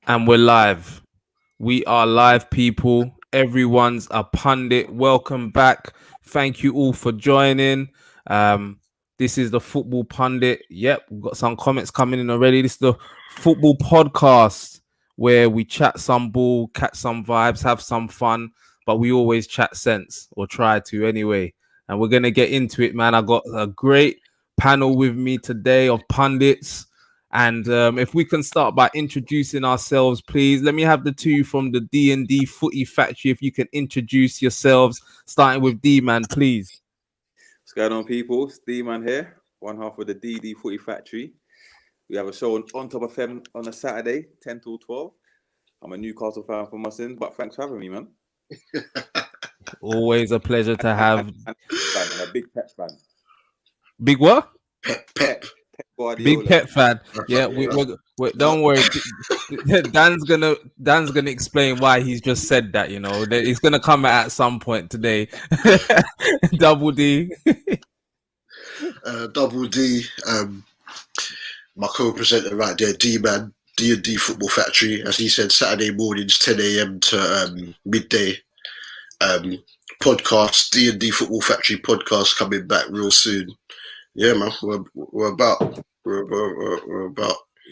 And we're live. We are live, people. Everyone's a pundit. Welcome back. Thank you all for joining. Um, this is the Football Pundit. Yep, we've got some comments coming in already. This is the Football Podcast where we chat some ball, catch some vibes, have some fun, but we always chat sense or try to anyway. And we're going to get into it, man. I got a great panel with me today of pundits. And if we can start by introducing ourselves, please. Let me have the two from the D Footy Factory. If you can introduce yourselves, starting with D-Man, please. What's going on, people? It's D-Man here, one half of the DD Footy Factory. We have a show on Top of FM on a Saturday, 10 till 12. I'm a Newcastle fan for my sins, but thanks for having me, man. Always a pleasure to have. And a big Pep fan. Big what? Pep Guardiola. Big Pep fan. Yeah, we don't worry. Dan's gonna explain why he's just said that. You know, he's gonna come at some point today. Double D. Double D. My co-presenter right there, D-Man, D&D Football Factory. As he said, Saturday mornings, 10 a.m. to midday. Podcast, D&D Football Factory podcast coming back real soon. Yeah, man, we're about.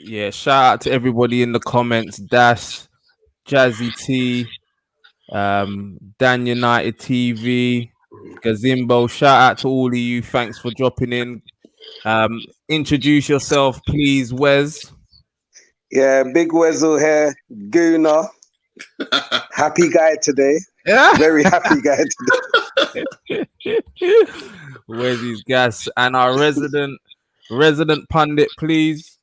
Yeah, shout out to everybody in the comments. Dash, Jazzy T, Dan United TV, Gazimbo. Shout out to all of you. Thanks for dropping in. Introduce yourself, please, Wes. Yeah, Big Wesley here, Gooner. Happy guy today. Yeah, very happy guy today. Wesley's gas and our resident pundit, please.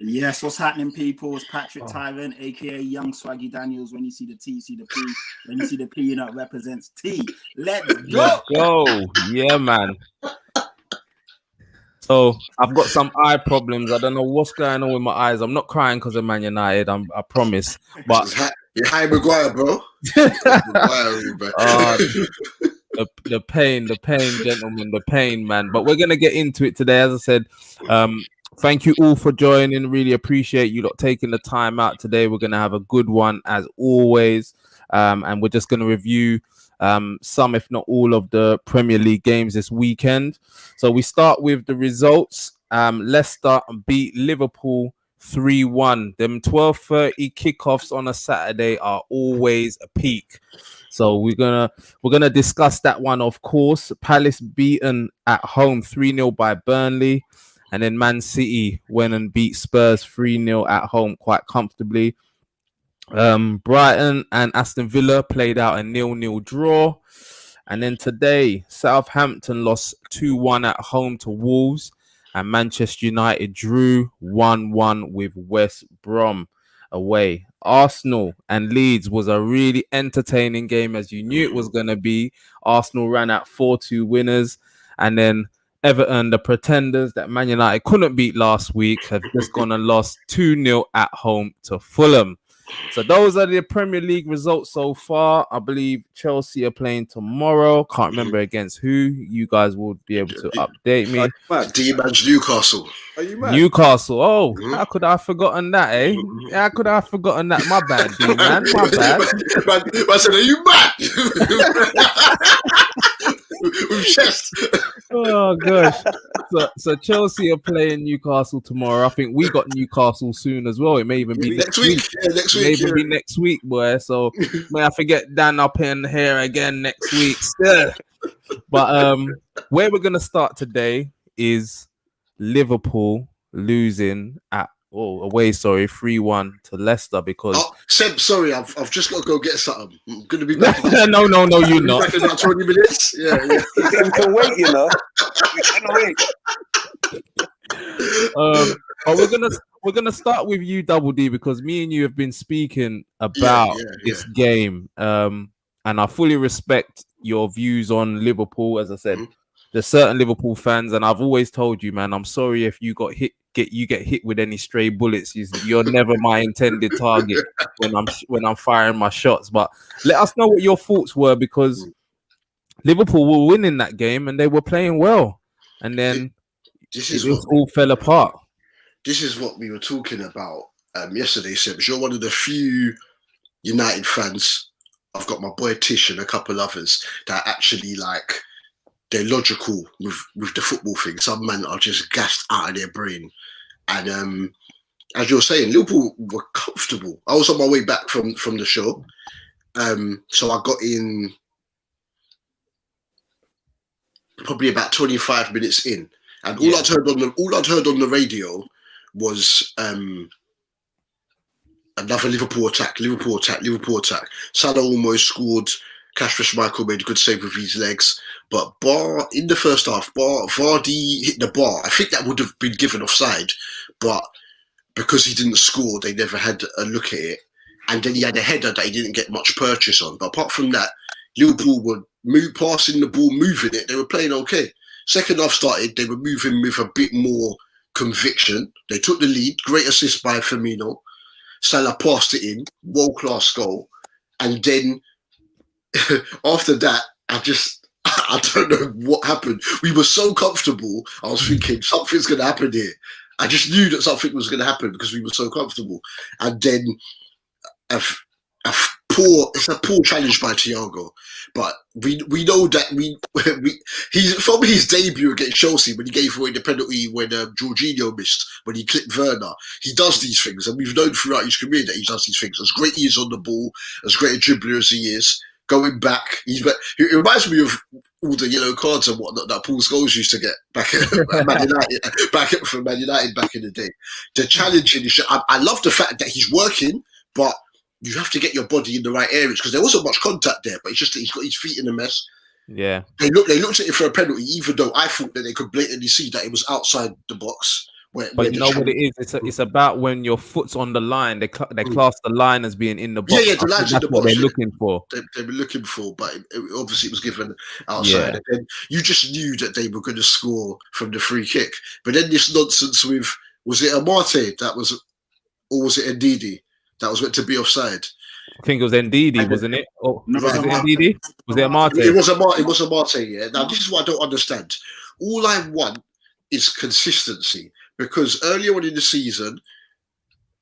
Yes, what's happening, people? It's Patrick Tyrant, aka Young Swaggy Daniels. When you see the T, you see the P. When you see the P, you know it represents T. Let's go. Let's go. Yeah, man. So I've got some eye problems. I don't know what's going on with my eyes. I'm not crying because of Man United. I promise. But you're Harry Maguire, bro. The pain, gentlemen, the pain, man. But we're gonna get into it today. As I said, thank you all for joining. Really appreciate you lot taking the time out today. We're gonna have a good one as always, and we're just gonna review some, if not all, of the Premier League games this weekend. So we start with the results. Leicester beat Liverpool 3-1. Them 12:30 kickoffs on a Saturday are always a peak. So we're gonna discuss that one, of course. Palace beaten at home 3-0 by Burnley, and then Man City went and beat Spurs 3-0 at home quite comfortably. Brighton and Aston Villa played out a 0-0 draw, and then today Southampton lost 2-1 at home to Wolves, and Manchester United drew 1-1 with West Brom away. Arsenal and Leeds was a really entertaining game, as you knew it was going to be. Arsenal ran out 4-2 winners, and then Everton, the pretenders that Man United couldn't beat last week, have just gone and lost 2-0 at home to Fulham. So those are the Premier League results so far. I believe Chelsea are playing tomorrow. Can't remember against who. You guys will be able to update me. D-Man's Newcastle. Are you mad? Newcastle. Oh, how could I have forgotten that, eh? How could I have forgotten that? My bad, D-Man. My bad. I said, are you mad? With chest. Oh, gosh. So Chelsea are playing Newcastle tomorrow. I think we got Newcastle soon as well. It may even be next week. Yeah, next week. It may even be next week, boy. So may I forget Dan up in here again next week. Still. But where we're gonna start today is Liverpool losing away 3-1 to Leicester because Seb, sorry, I've just got to go get something. I'm gonna be back. no, you're not. Back in about 20 minutes. Yeah. You can wait, you know. You can wait. But we're gonna start with you, Double D, because me and you have been speaking about this game, and I fully respect your views on Liverpool. As I said, there's certain Liverpool fans, and I've always told you, man, I'm sorry if you get hit with any stray bullets. You're never my intended target when I'm firing my shots. But let us know what your thoughts were, because Liverpool were winning that game and they were playing well, and then it all fell apart. This is what we were talking about yesterday, Sebs, you're one of the few United fans. I've got my boy Tish and a couple others that actually like they're logical with the football thing. Some men are just gassed out of their brain. And as you're saying, Liverpool were comfortable. I was on my way back from the show. So I got in probably about 25 minutes in. And all I'd heard on the radio was another Liverpool attack. Salah almost scored. Kasper Schmeichel made a good save with his legs. But in the first half, Vardy hit the bar. I think that would have been given offside. But because he didn't score, they never had a look at it. And then he had a header that he didn't get much purchase on. But apart from that, Liverpool were passing the ball, moving it. They were playing okay. Second half started, they were moving with a bit more conviction. They took the lead. Great assist by Firmino. Salah passed it in. World-class goal. And then after that, I don't know what happened. We were so comfortable. I was thinking something's going to happen here. I just knew that something was going to happen because we were so comfortable. And then it's a poor challenge by Thiago. But we know that he's from his debut against Chelsea when he gave away the penalty when Jorginho missed, when he clipped Werner. He does these things, and we've known throughout his career that he does these things. As great he is on the ball, as great a dribbler as he is, going back, it reminds me of all the yellow cards and whatnot that Paul Scholes used to get back at Man United, from Man United back in the day. The challenging is, I love the fact that he's working, but you have to get your body in the right areas because there wasn't much contact there, but it's just that he's got his feet in a mess. Yeah. They looked at it for a penalty, even though I thought that they could blatantly see that it was outside the box. But you know what it is? It's about when your foot's on the line. They class the line as being in the box. Yeah, the line's in the box. They're looking for. They were looking for, but obviously it was given outside. And then you just knew that they were going to score from the free kick. But then this nonsense with, was it Amate or was it Ndidi that was meant to be offside? I think it was Ndidi, wasn't it? Oh, No, was it Ndidi? Was it Amate? It was Amate, yeah. Now, this is what I don't understand. All I want is consistency. Because earlier on in the season,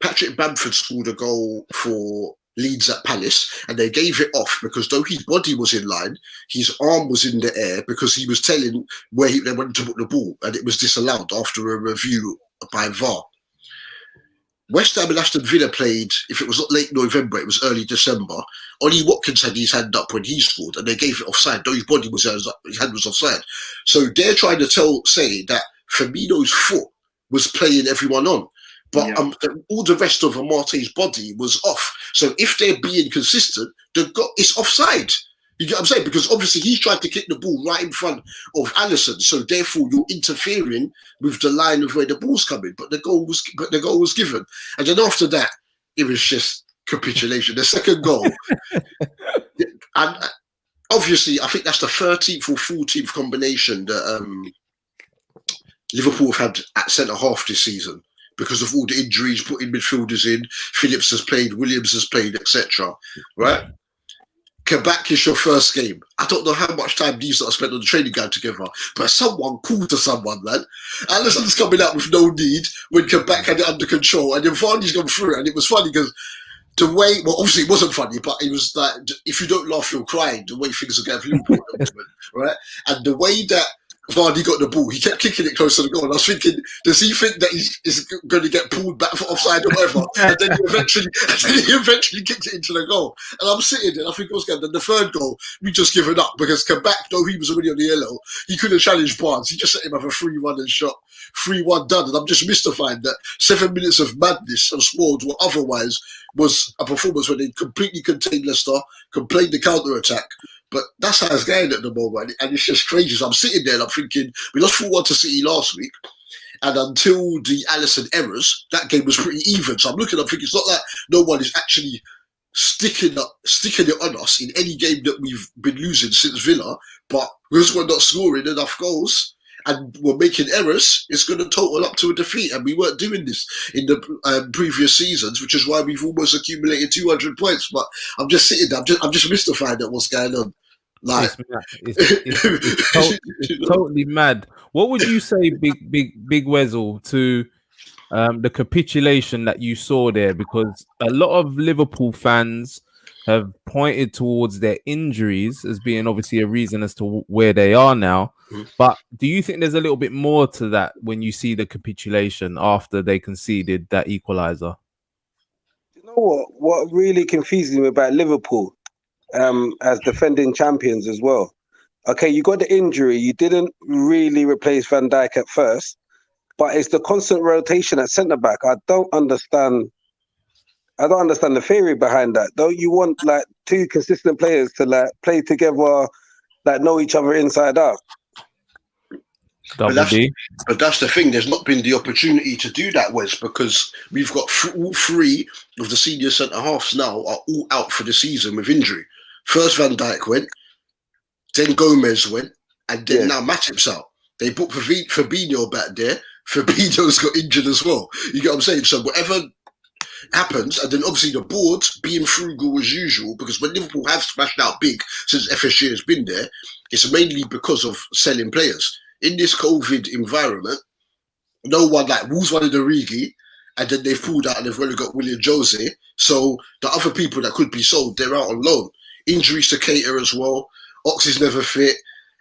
Patrick Bamford scored a goal for Leeds at Palace, and they gave it off because though his body was in line, his arm was in the air because he was telling where they wanted to put the ball, and it was disallowed after a review by VAR. West Ham and Aston Villa played, if it was not late November, it was early December. Ollie Watkins had his hand up when he scored, and they gave it offside, though his body was his hand was offside. So they're trying to say that Firmino's foot was playing everyone on. But all the rest of Amate's body was off. So if they're being consistent, it's offside. You get what I'm saying? Because obviously he's trying to kick the ball right in front of Alisson. So therefore you're interfering with the line of where the ball's coming. But the goal was given. And then after that, it was just capitulation. The second goal. And obviously, I think that's the 13th or 14th combination that Liverpool have had at centre-half this season because of all the injuries, putting midfielders in. Phillips has played, Williams has played, etc. Right? Quebec is your first game. I don't know how much time these lot spent on the training ground together, but someone called to someone, man. Alisson's coming out with no need when Quebec had it under control, and then Vardy's gone through it, and it was funny because the way, well, obviously it wasn't funny, but it was like, if you don't laugh, you're crying, the way things are going for Liverpool at the moment, right? And the way that Vardy got the ball, he kept kicking it close to the goal. And I was thinking, does he think that he's going to get pulled back for offside or whatever? And then he eventually kicked it into the goal. And I'm sitting there, I think it was good. Then the third goal, we just given up because Quebec, though he was already on the yellow, he couldn't challenge Barnes. He just set him up a 3-1 and shot. 3-1 done. And I'm just mystified that 7 minutes of madness and spoiled what otherwise was a performance where they completely contained Leicester, completed the counter-attack. But that's how it's going at the moment. And it's just crazy. So I'm sitting there and I'm thinking, we lost 4-1 to City last week. And until the Alisson errors, that game was pretty even. So I'm thinking, it's not that no one is actually sticking it on us in any game that we've been losing since Villa. But because we're not scoring enough goals and we're making errors, it's going to total up to a defeat. And we weren't doing this in the previous seasons, which is why we've almost accumulated 200 points. But I'm just sitting there, I'm just mystified at what's going on. Like, it's totally mad. What would you say, Big Wesley, to the capitulation that you saw there, because a lot of Liverpool fans have pointed towards their injuries as being obviously a reason as to where they are now. But do you think there's a little bit more to that when you see the capitulation after they conceded that equaliser? You know what? What really confuses me about Liverpool, as defending champions as well. Okay, you got the injury. You didn't really replace Van Dijk at first, but it's the constant rotation at centre back. I don't understand the theory behind that. Don't you want like two consistent players to like play together, like know each other inside out? But that's the thing. There's not been the opportunity to do that, Wes, because we've got all three of the senior centre halves now are all out for the season with injury. First Van Dijk went, then Gomez went, and then now Matip's out. They put Fabinho back there. Fabinho's got injured as well. You get what I'm saying? So whatever happens, and then obviously the board being frugal as usual, because when Liverpool have smashed out big since FSG has been there, it's mainly because of selling players. In this COVID environment, no one, like Wolves wanted Origi, and then they've pulled out and they've really got William Jose. So the other people that could be sold, they're out on loan. Injuries to Keita as well. Ox is never fit.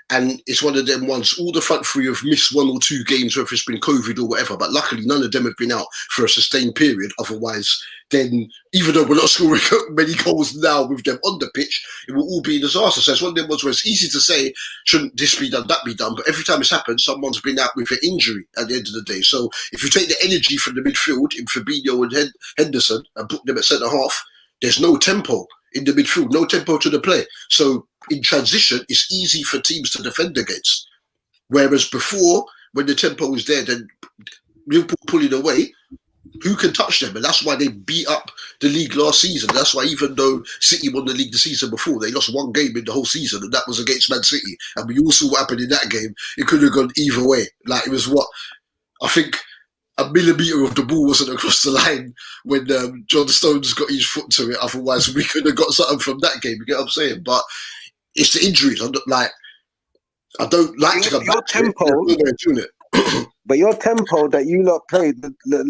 And it's one of them ones, all the front three have missed 1 or 2 games, whether it's been COVID or whatever. But luckily, none of them have been out for a sustained period. Otherwise, then, even though we're not scoring many goals now with them on the pitch, it will all be a disaster. So it's one of them ones where it's easy to say, shouldn't this be done, that be done. But every time it's happened, someone's been out with an injury at the end of the day. So if you take the energy from the midfield in Fabinho and Henderson and put them at centre-half, there's no tempo in the midfield, no tempo to the play. So in transition, it's easy for teams to defend against. Whereas before, when the tempo was there, then Liverpool pulling away, who can touch them? And that's why they beat up the league last season. That's why even though City won the league the season before, they lost 1 game in the whole season, and that was against Man City. And we all saw what happened in that game. It could have gone either way. Like, it was I think a millimetre of the ball wasn't across the line when John Stones got his foot to it. Otherwise, we could have got something from that game. You get what I'm saying? But it's the injuries. I don't like to go back to tempo. But your tempo that you lot played the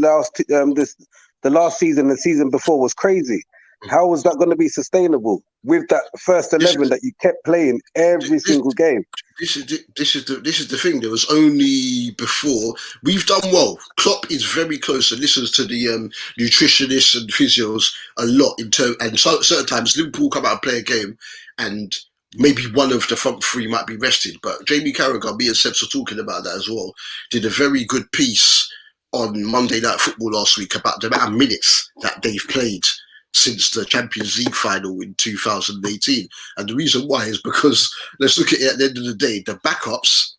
last season, the season before, was crazy. How was that going to be sustainable with that first 11 that you kept playing every single game? This is the thing. There was only before we've done well. Klopp is very close and listens to the nutritionists and physios a lot and certain times Liverpool come out and play a game and maybe one of the front three might be rested. But Jamie Carragher, me and Sebs were talking about that as well, did a very good piece on Monday Night Football last week about the amount of minutes that they've played since the Champions League final in 2018. And the reason why is because, let's look at it at the end of the day, the backups,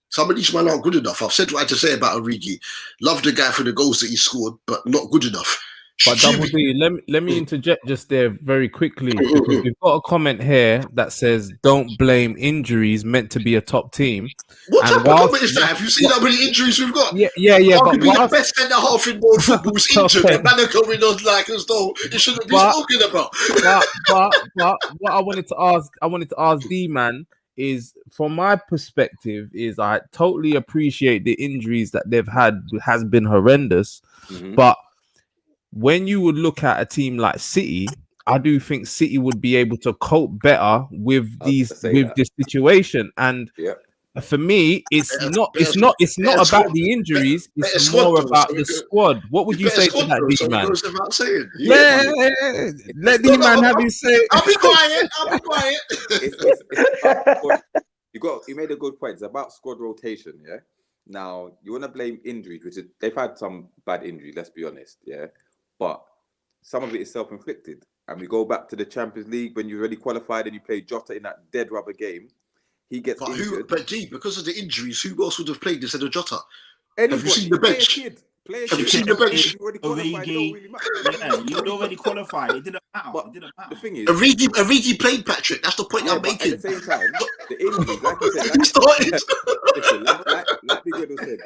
some of these men aren't good enough. I've said what I had to say about Origi. Love the guy for the goals that he scored, but not good enough. But Double D, let me interject just there very quickly, because we've got a comment here that says, "Don't blame injuries, meant to be a top team." What type of comment is that? Have you seen how many injuries we've got? Yeah. But the best centre half in world football is injured. And man are going on like as though it shouldn't be spoken about. but what I wanted to ask D man is, from my perspective, is I totally appreciate the injuries that they've had has been horrendous, but when you would look at a team like City, I do think City would be able to cope better with this situation. And for me, it's not about the injuries. It's more about the squad. What would you say to that, D man? Let D man have his say. I'll be quiet. You made a good point. It's about squad rotation. Yeah. Now you want to blame injuries, which they've had some bad injuries. Let's be honest. Yeah. But some of it is self-inflicted. And we go back to the Champions League when you already qualified and you play Jota in that dead rubber game. He gets injured. But because of the injuries, who else would have played instead of Jota? Anybody, have you seen the bench? Have you seen the bench? You'd already qualified. It didn't matter. The thing is, Origi played, Patrick. That's the point I'm making. At the same time, the injuries, like you said, like Big Edo said,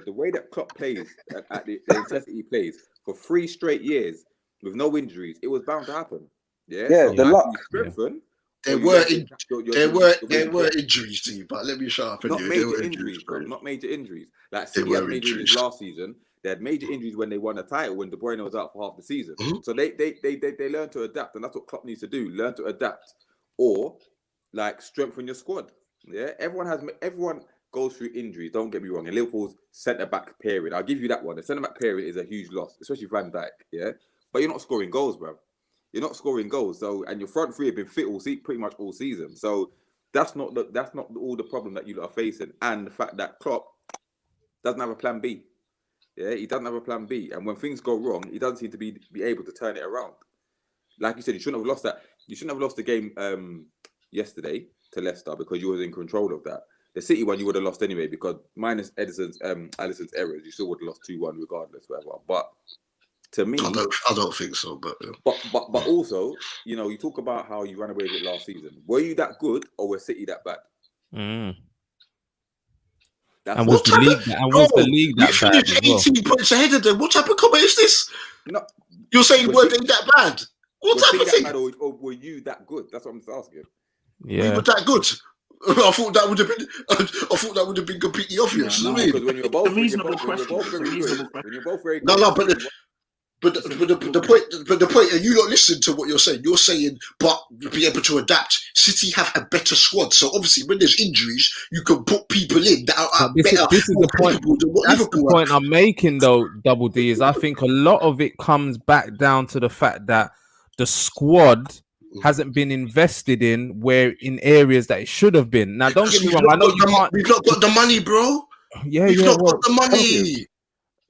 the way that Klopp plays at the intensity he plays for 3 straight years with no injuries, it was bound to happen. Yeah. The luck. Strengthen, There were injuries to you, but let me shut up. Not Anyway. major injuries, bro. Not major injuries. Like City had major injuries last season. They had major injuries when they won the title when De Bruyne was out for half the season. Mm-hmm. So they learn to adapt, and that's what Klopp needs to do. Learn to adapt, or like strengthen your squad. Yeah, everyone goes through injuries. Don't get me wrong. In Liverpool's centre back period, I'll give you that one. The centre back period is a huge loss, especially Van Dijk. Yeah, but you're not scoring goals, bro. You're not scoring goals. So, and your front three have been fit pretty much all season. So that's not all the problem that you are facing. And the fact that Klopp doesn't have a plan B. Yeah, he doesn't have a plan B. And when things go wrong, he doesn't seem to be able to turn it around. Like you said, you shouldn't have lost that. You shouldn't have lost the game yesterday to Leicester because you was in control of that. The City one you would have lost anyway because minus Alisson's errors, you still would have lost 2-1 regardless, whatever. But to me, I don't think so. But also, you know, you talk about how you ran away with it last season. Were you that good or were City that bad? And was the league that bad as well? 18 points ahead of them. What type of comment is this? No, you're saying were they that bad? What type of thing? Or were you that good? That's what I'm just asking. Yeah, we were that good. I thought that would have been completely obvious. No, because when you're both very good, But the point, and you don't listen to what you're saying. You're saying, but be able to adapt. City have a better squad, so obviously when there's injuries, you can put people in that are better. This is the point. That's the point I'm making, though. Double D is I think a lot of it comes back down to the fact that the squad hasn't been invested in in areas that it should have been. Now, don't get me wrong. I know you can't. We've not got the money, bro. We've not got the money.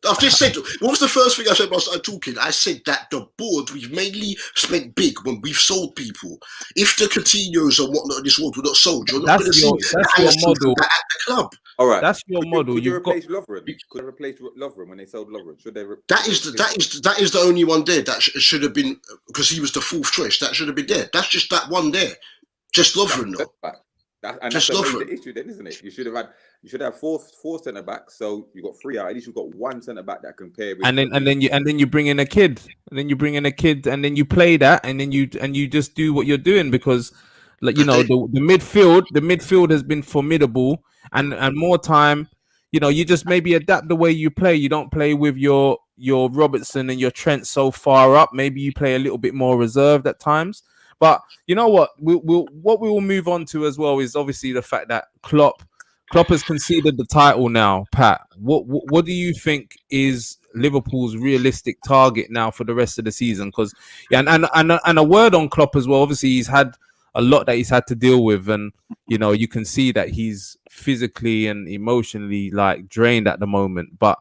I've just said, what was the first thing I said when I started talking? I said that the board, we've mainly spent big when we've sold people. If the Coutinhos and whatnot in this world were not sold, you're not going to see your model at the club. All right, that's your model. Could you replace Lovren? Could I replace Lovren when they sold Lovren? Should they? That is the only one there that should have been, because he was the fourth choice. That should have been there. That's just that one there. Just Lovren, though. That's the issue, then, isn't it? You should have four centre backs, so you got 3 out. At least you've got one centre back that can pair with. And then you bring in a kid, and then you play that, and then you just do what you're doing because, like the midfield has been formidable, and more time, you just maybe adapt the way you play. You don't play with your Robertson and your Trent so far up. Maybe you play a little bit more reserved at times. But you know what? We will move on to as well is obviously the fact that Klopp has conceded the title now. Pat, what do you think is Liverpool's realistic target now for the rest of the season? Because and a word on Klopp as well. Obviously, he's had a lot that he's had to deal with, and you can see that he's physically and emotionally like drained at the moment. But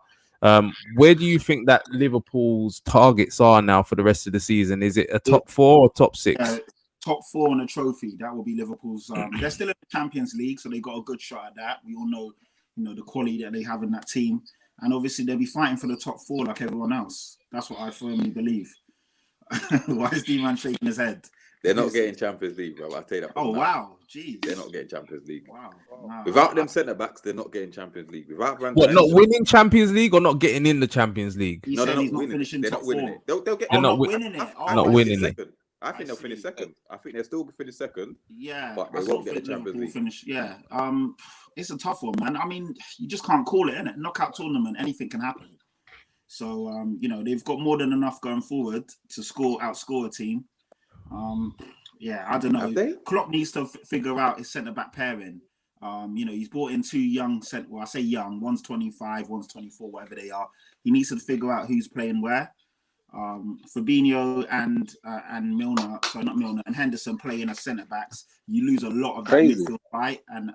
where do you think that Liverpool's targets are now for the rest of the season? Is it a top 4 or top 6? Top 4 on a trophy. That will be Liverpool's. They're still in the Champions League, so they got a good shot at that. We all know, the quality that they have in that team, and obviously they'll be fighting for the top 4 like everyone else. That's what I firmly believe. Why is D-Man shaking his head? They're not getting Champions League, bro. I'll tell you that. Oh, wow. Jeez. They're not getting Champions League. Wow. Without them centre-backs, they're not getting Champions League. Without Van Dijk, what, not winning Champions League or not getting in the Champions League? No, they're not winning. They're not winning it. They'll get. They're not winning it. Not winning it. I think they'll finish second. I think they'll still finish second. Yeah, but they won't get the Champions League. Finish. Yeah. It's a tough one, man. I mean, you just can't call it, innit? Knockout tournament, anything can happen. So, they've got more than enough going forward to outscore a team. Yeah, I don't know. Klopp needs to figure out his centre-back pairing. He's brought in 2 young I say young, one's 25, one's 24, whatever they are. He needs to figure out who's playing where. Fabinho and Milner, so not Milner, and Henderson playing as centre-backs. You lose a lot of that midfield fight and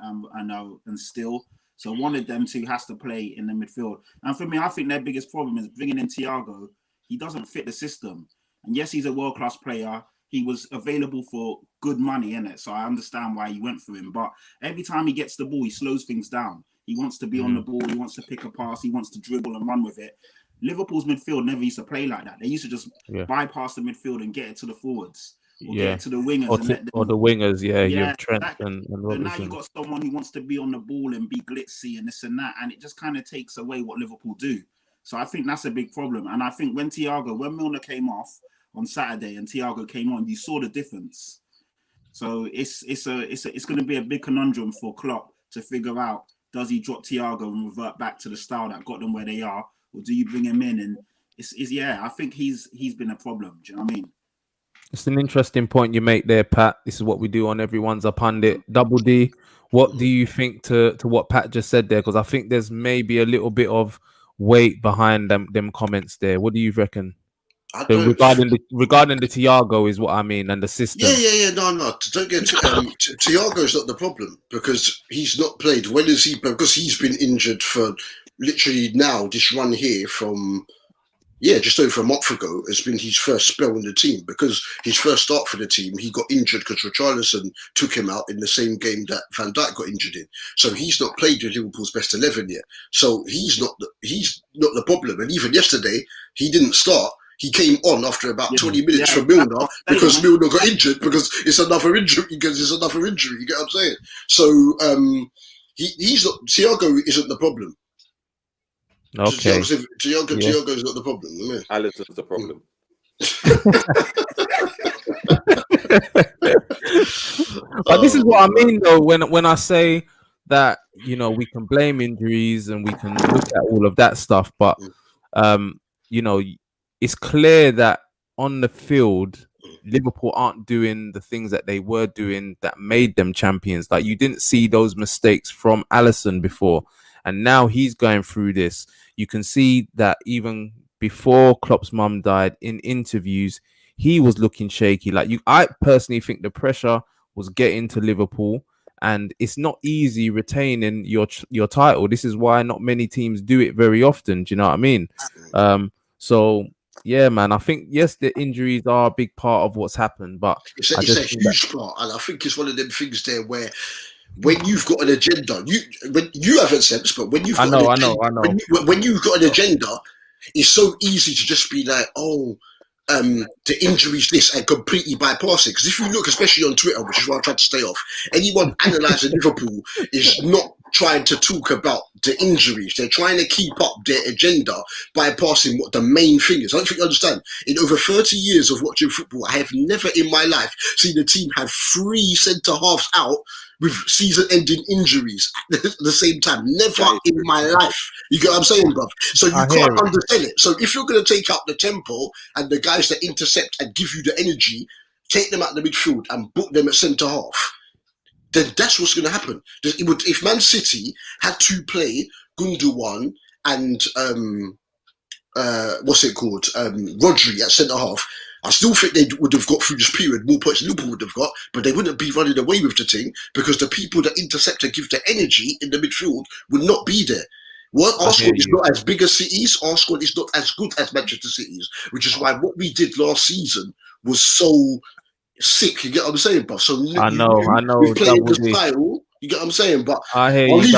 still. So one of them 2 has to play in the midfield. And for me, I think their biggest problem is bringing in Thiago. He doesn't fit the system. And yes, he's a world-class player. He was available for good money, innit? So I understand why he went for him. But every time he gets the ball, he slows things down. He wants to be on the ball. He wants to pick a pass. He wants to dribble and run with it. Liverpool's midfield never used to play like that. They used to just bypass the midfield and get it to the forwards. Or get it to the wingers. Or the wingers, you have Trent and Robertson. Now you've got someone who wants to be on the ball and be glitzy and this and that. And it just kind of takes away what Liverpool do. So I think that's a big problem. And I think when Milner came off on Saturday and Thiago came on, you saw the difference. So it's going to be a big conundrum for Klopp to figure out: does he drop Thiago and revert back to the style that got them where they are, or do you bring him in? And I think he's been a problem. Do you know what I mean? It's an interesting point you make there, Pat. This is what we do on Everyone's a Pundit. Double D, what do you think to what Pat just said there? Because I think there's maybe a little bit of weight behind them comments there. What do you reckon? Regarding the Thiago is what I mean, and the system. Yeah. No. Don't get Thiago's not the problem because he's not played. When is he? Because he's been injured for literally now. This run here from just over a month ago has been his first spell in the team because his first start for the team he got injured because Richarlison took him out in the same game that Van Dijk got injured in. So he's not played with Liverpool's best 11 yet. So he's not the problem. And even yesterday he didn't start. He came on after about 20 minutes from Milner because Milner got injured because it's another injury. You get what I'm saying? So he's not. Thiago isn't the problem. Okay. Thiago's not the problem. Alisson's the problem. But this is what I mean, though, when I say that, we can blame injuries and we can look at all of that stuff, but it's clear that on the field, Liverpool aren't doing the things that they were doing that made them champions. Like, you didn't see those mistakes from Alisson before, and now he's going through this. You can see that even before Klopp's mum died, in interviews, he was looking shaky. I personally think the pressure was getting to Liverpool, and it's not easy retaining your title. This is why not many teams do it very often. Do you know what I mean? So yeah, man, I think, yes, the injuries are a big part of what's happened, but it's a huge part, and I think it's one of them things there where when you've got an agenda, you have a sense, but when you've got I know. When you've got an agenda, it's so easy to just be like, the injuries this, and completely bypass it. Because if you look, especially on Twitter, which is why I try to stay off, anyone analysing Liverpool is not trying to talk about the injuries. They're trying to keep up their agenda bypassing what the main thing is. I don't think you understand. In over 30 years of watching football, I have never in my life seen a team have 3 centre-halves out with season-ending injuries at the same time. Never in my life. You get what I'm saying, bruv? So you can't understand it. So if you're going to take out the tempo and the guys that intercept and give you the energy, take them out the midfield and book them at centre-half, then that's what's going to happen. If Man City had to play Gundogan and Rodri at centre half, I still think they would have got through this period more points than Liverpool would have got, but they wouldn't be running away with the thing because the people that intercept and give the energy in the midfield would not be there. Our squad is not as big as City's. Our squad is not as good as Manchester City's, which is why what we did last season was so sick. You get what I'm saying, bro? So I know. We're playing the style. You get what I'm saying, but I hear you.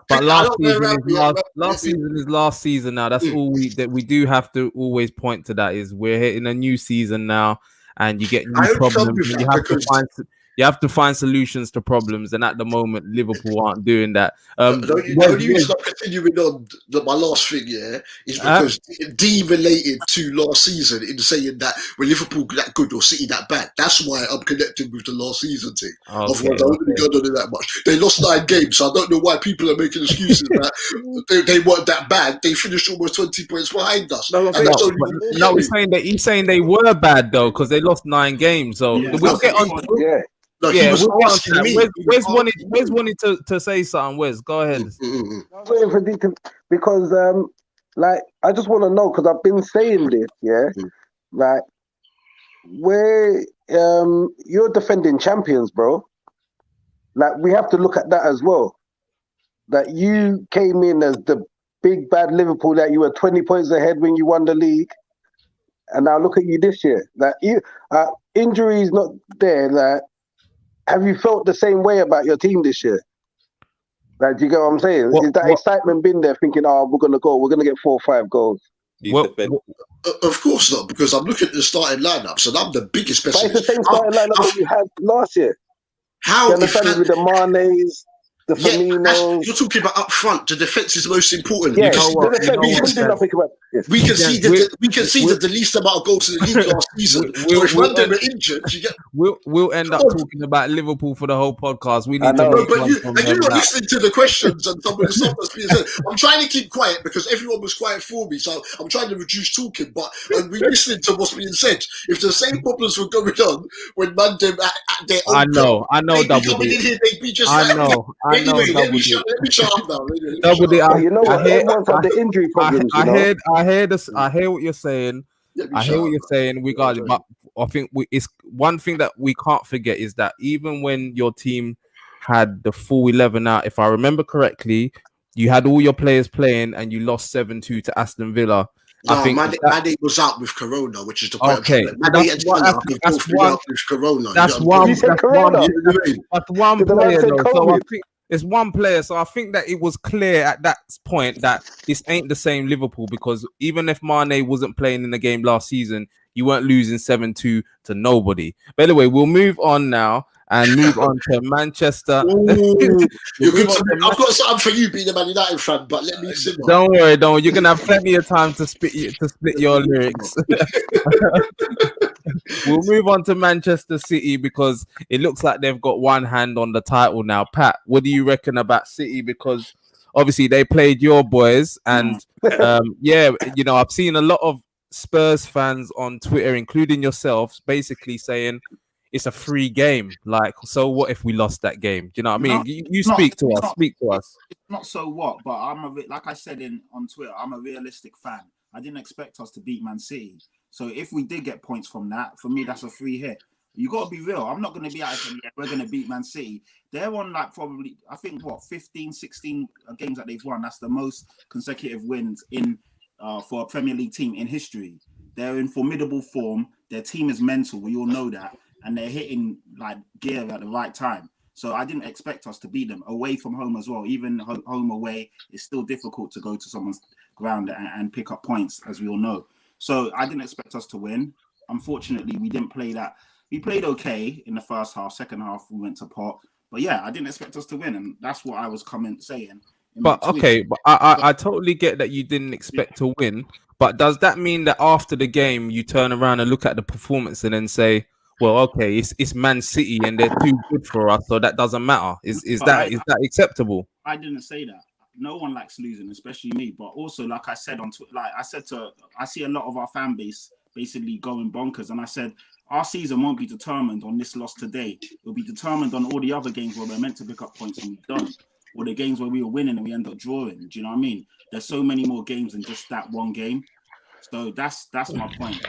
But last season is last season now. That's all we do have to always point to. That is, we're hitting a new season now, and you get new problems. You have to find solutions to problems, and at the moment, Liverpool aren't doing that. Don't you stop continuing on my last thing, is because D related to last season in saying that when Liverpool that good or City that bad. That's why I'm connected with the last season thing. Otherwise, I wouldn't go on that much. They lost 9 games, so I don't know why people are making excuses that they weren't that bad. They finished almost 20 points behind us. He's saying they were bad though because they lost 9 games. So we'll get on. No, he was asking me. Wes wanted to say something. Wes, go ahead. I was waiting for D because I just want to know because I've been saying this, like where you're defending champions, bro. Like we have to look at that as well. That you came in as the big bad Liverpool, that you were 20 points ahead when you won the league, and now look at you this year. That injuries not there, like. Have you felt the same way about your team this year? Like, do you get what I'm saying? Is that excitement been there thinking, we're going to get 4 or 5 goals? Of course not, because I'm looking at the starting lineups and I'm the biggest pessimist. But it's the same starting lineup that you had last year. How? You understand with the Manes, the Firminos. You're talking about up front. The defense is most important. Yeah, what? the defense. We couldn't do nothing about this. We conceded the least amount of goals in the league last season. So if one of them are injured, you get. We'll end up talking about Liverpool for the whole podcast. We need to. No, but you're not listening to the questions and some of the stuff that's being said. I'm trying to keep quiet because everyone was quiet for me, so I'm trying to reduce talking. But we're listening to what's being said. If the same problems were going on when man them at their own, I know, Dubuldee. They'd be just anyway, let me shut up now. Dubuldee, you know what? Everyone's had the injury problems. I hear what you're saying. I hear what you're saying regarding, but I think it's one thing that we can't forget is that even when your team had the full 11 out, if I remember correctly, you had all your players playing and you lost 7-2 to Aston Villa. No, I think Mane was out with Corona, which is the point. Okay, That's Corona. That's one player. So I think it's one player. So I think that it was clear at that point that this ain't the same Liverpool, because even if Mane wasn't playing in the game last season, you weren't losing 7-2 to nobody. But anyway, we'll move on now and move on to Manchester. I've got something for you being a Man United fan, but let me simmer. Don't worry. You're gonna have plenty of time to split your lyrics. We'll move on to Manchester City because it looks like they've got one hand on the title now. Pat, what do you reckon about City? Because obviously they played your boys, and I've seen a lot of Spurs fans on Twitter, including yourselves, basically saying it's a free game. Like, so what if we lost that game? Do you know what I mean? You speak to us. Speak to us. It's not so what, but like I said on Twitter, I'm a realistic fan. I didn't expect us to beat Man City. So if we did get points from that, for me, that's a free hit. You got to be real. I'm not going to be out here, we're going to beat Man City. They're on probably, I think, 15, 16 games that they've won. That's the most consecutive wins for a Premier League team in history. They're in formidable form. Their team is mental. We all know that. And they're hitting gear at the right time. So I didn't expect us to beat them away from home as well. Even home away, it's still difficult to go to someone's ground and pick up points, as we all know. So I didn't expect us to win. Unfortunately, we didn't play that. We played okay in the first half. Second half, we went to pot. But yeah, I didn't expect us to win. And that's what I was saying. But okay, but I totally get that you didn't expect to win. But does that mean that after the game, you turn around and look at the performance and then say, well, okay, it's Man City and they're too good for us, so that doesn't matter? Is that acceptable? I didn't say that. No one likes losing, especially me. But also, like I said on Twitter, I see a lot of our fan base basically going bonkers, and I said our season won't be determined on this loss today. It'll be determined on all the other games where we're meant to pick up points and we don't, or the games where we were winning and we end up drawing. Do you know what I mean? There's so many more games than just that one game. So that's my point.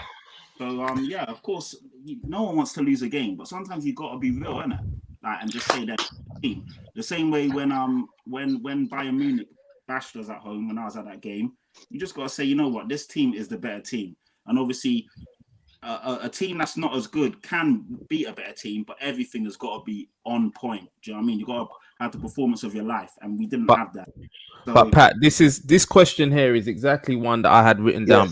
So yeah, of course, no one wants to lose a game, but sometimes you got to be real, innit? And just say that team. The same way when Bayern Munich bashed us at home when I was at that game, you just got to say, you know what, this team is the better team. And obviously, a team that's not as good can beat a better team, but everything has got to be on point. Do you know what I mean? You got to have the performance of your life, and we didn't have that. So, but Pat, this question here is exactly one that I had written down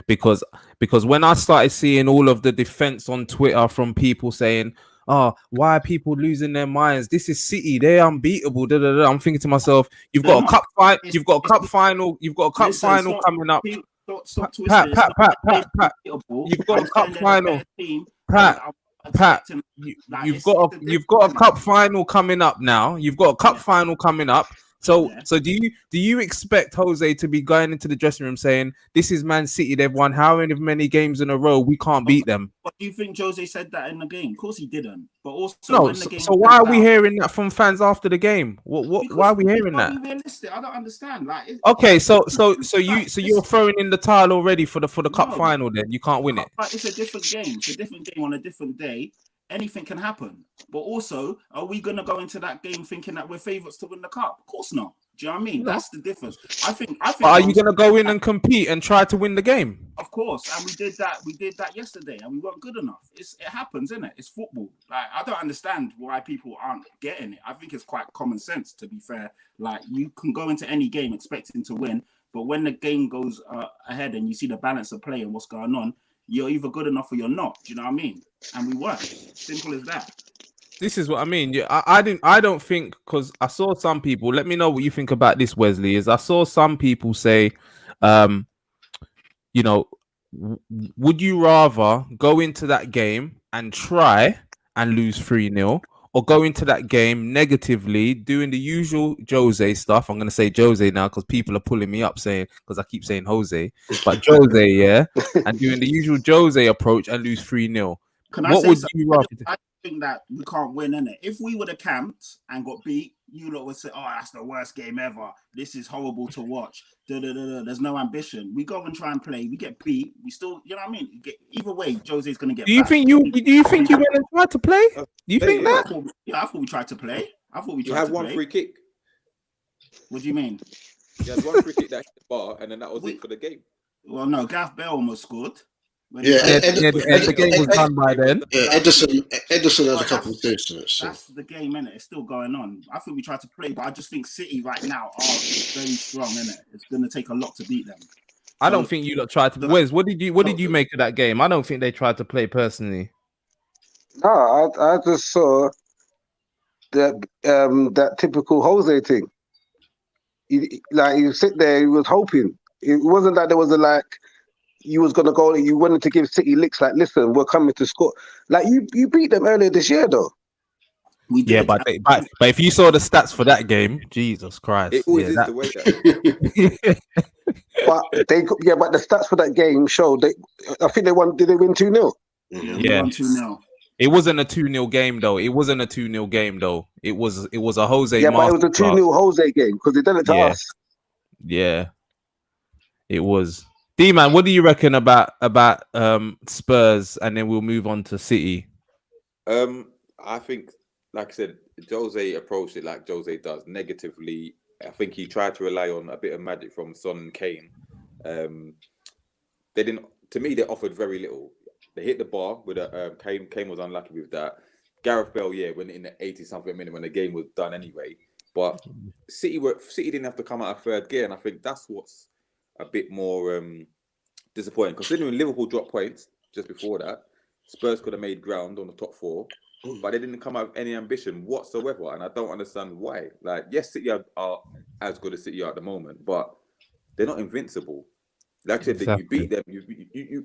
because when I started seeing all of the defense on Twitter from people saying, "Oh, why are people losing their minds? This is City; they're unbeatable." Da, da, da. I'm thinking to myself, "You've got a cup fight. You've got a cup final. You've got a cup final coming up." Pat. You've got a cup final. Pat, you've got a cup final coming up now. You've got a cup final coming up. So do you expect Jose to be going into the dressing room saying, "This is Man City. They've won how many games in a row? We can't beat them." But do you think Jose said that in the game? Of course he didn't. But also, no. So why are we hearing that from fans after the game? Why are we hearing that? Realistic. I don't understand. Okay, so you're throwing in the tile already for the cup final. Then you can't win it. It's a different game. It's a different game on a different day. Anything can happen. But also, are we going to go into that game thinking that we're favourites to win the cup? Of course not. Do you know what I mean? No. That's the difference. I think. Are you going to go in and compete and try to win the game? Of course, and we did that. We did that yesterday, and we weren't good enough. It happens, isn't it? It's football. I don't understand why people aren't getting it. I think it's quite common sense, to be fair. You can go into any game expecting to win, but when the game goes ahead and you see the balance of play and what's going on, you're either good enough or you're not. Do you know what I mean? And we weren't. Simple as that. This is what I mean. Yeah, I don't think, because I saw some people. Let me know what you think about this, Wesley. Is I saw some people say, um, you know, would you rather go into that game and try and lose 3-0, or go into that game negatively, doing the usual Jose stuff? I'm going to say Jose now because people are pulling me up saying, because I keep saying Jose, but Jose, yeah, and doing the usual Jose approach and lose 3-0. Can I What say would something? you rather? I think that we can't win, innit? If we would have camped and got beat, you lot would say, "Oh, that's the worst game ever. This is horrible to watch." There's no ambition. We go and try and play. We get beat. We still, you know what I mean? Either way, Jose's gonna get. Do you back. think you went and tried to play? Do you think yeah. that? I thought we tried to play. I thought we tried You had to one play. free kick. What do you mean? You had one free kick that hit the bar, and then that was it for the game. Well, no, Gareth Bale almost scored. The game was done by then. Yeah, Edison has a couple of saves in it. So. That's the game, innit? It's still going on. I think we tried to play, but I just think City right now are very strong, innit? It's going to take a lot to beat them. I don't think you lot tried to. Wes, what did you make of that game? I don't think they tried to play personally. No, I just saw that typical Jose thing. You sit there, he was hoping. It wasn't that there was you was gonna go. You wanted to give City licks. Like, listen, we're coming to score. Like you beat them earlier this year, though. We did. Yeah, but if you saw the stats for that game, Jesus Christ, It always is the way that. But but the stats for that game showed I think they won. Did they win 2-0? Yeah. 2-0. It wasn't a 2-0 game though. It wasn't a 2-0 game though. It was a Jose. Yeah, but it was a 2-0 Jose game because they did it to us. Yeah, it was. D-Man, what do you reckon about Spurs? And then we'll move on to City. I think, like I said, Jose approached it like Jose does, negatively. I think he tried to rely on a bit of magic from Son and Kane. They didn't. To me, they offered very little. They hit the bar with a Kane was unlucky with that. Gareth Bale, went in the 80-something minute when the game was done anyway. But City didn't have to come out of third gear, and I think that's what's a bit more disappointing. Considering Liverpool dropped points just before that, Spurs could have made ground on the top four, but they didn't come out with any ambition whatsoever, and I don't understand why. Like, yes, City are as good as City are at the moment, but they're not invincible. Like I said, exactly. You beat them.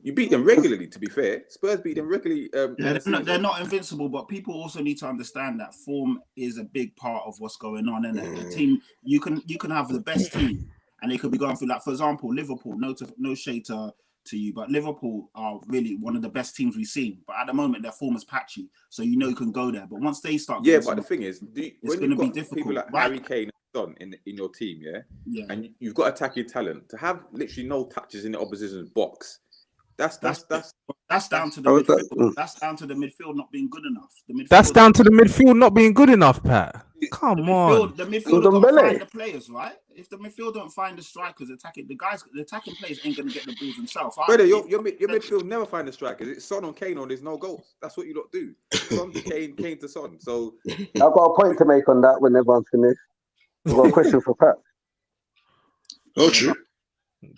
You beat them regularly. To be fair, Spurs beat them regularly. They're not invincible, but people also need to understand that form is a big part of what's going on. And the team, you can have the best team, and they could be going through, like, for example, Liverpool. No shade to you, but Liverpool are really one of the best teams we've seen. But at the moment, their form is patchy, so you can go there. But once they start, but the thing is, it's going to be difficult. People like Harry Kane and Son in your team, and you've got attacking talent to have literally no touches in the opposition's box. That's down to the midfield. That's down to the midfield not being good enough. That's down to the midfield not being good enough, Pat. Come on. The midfield got to find the players, right? If the midfield don't find the strikers the attacking players ain't going to get the balls themselves. Brother, your midfield never find the strikers. It's Son on Kane or there's no goals. That's what you lot do. Son to Kane, Kane to Son. So I've got a point to make on that when everyone's finished. I've got a question for Pat. Oh, true.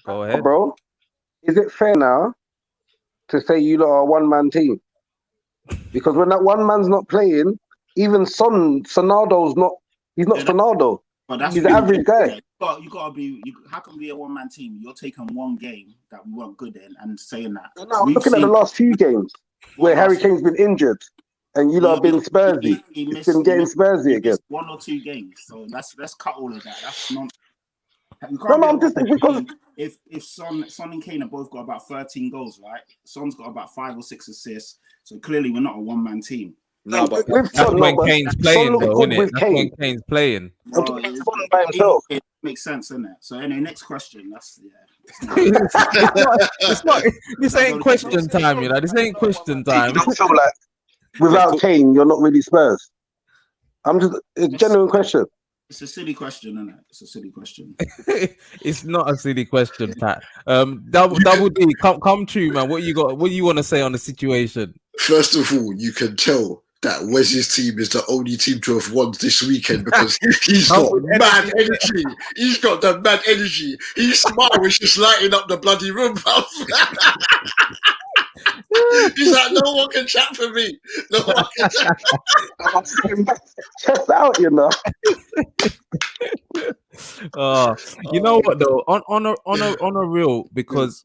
Go ahead, bro. Is it fair now to say you lot are a one-man team? Because when that one man's not playing, even Sonaldo's not. He's not Sonaldo. He's an average guy. You gotta be. How can we be a one-man team? You're taking one game that we weren't good in and saying that. No, I'm looking at the last few games where Harry Kane's been injured. And you lot have been Spursy. It's been getting Spursy again. 1 or 2 games. So let's cut all of that. That's not. I'm just thinking because if Son and Kane have both got about 13 goals, right? Son's got about 5 or 6 assists. So clearly we're not a one-man team. No, but that's when Kane's playing, though, isn't it? That's when Kane's playing. By himself. It makes sense, isn't it? So anyway, next question. It's not. This ain't question time, This ain't question time. You don't feel like without Kane, you're not really Spurs. It's a genuine question. It's a silly question, isn't it? It's a silly question. It's not a silly question, Pat. Double D, come true, man. What you got? What you want to say on the situation? First of all, you can tell that Wesley's team is the only team to have won this weekend because he's got mad energy. He's got the mad energy. His smile was just lighting up the bloody room. He's like, no one can chat for me. No one can chat. I'm sitting back, chest out, you know. You know what though? On a real, because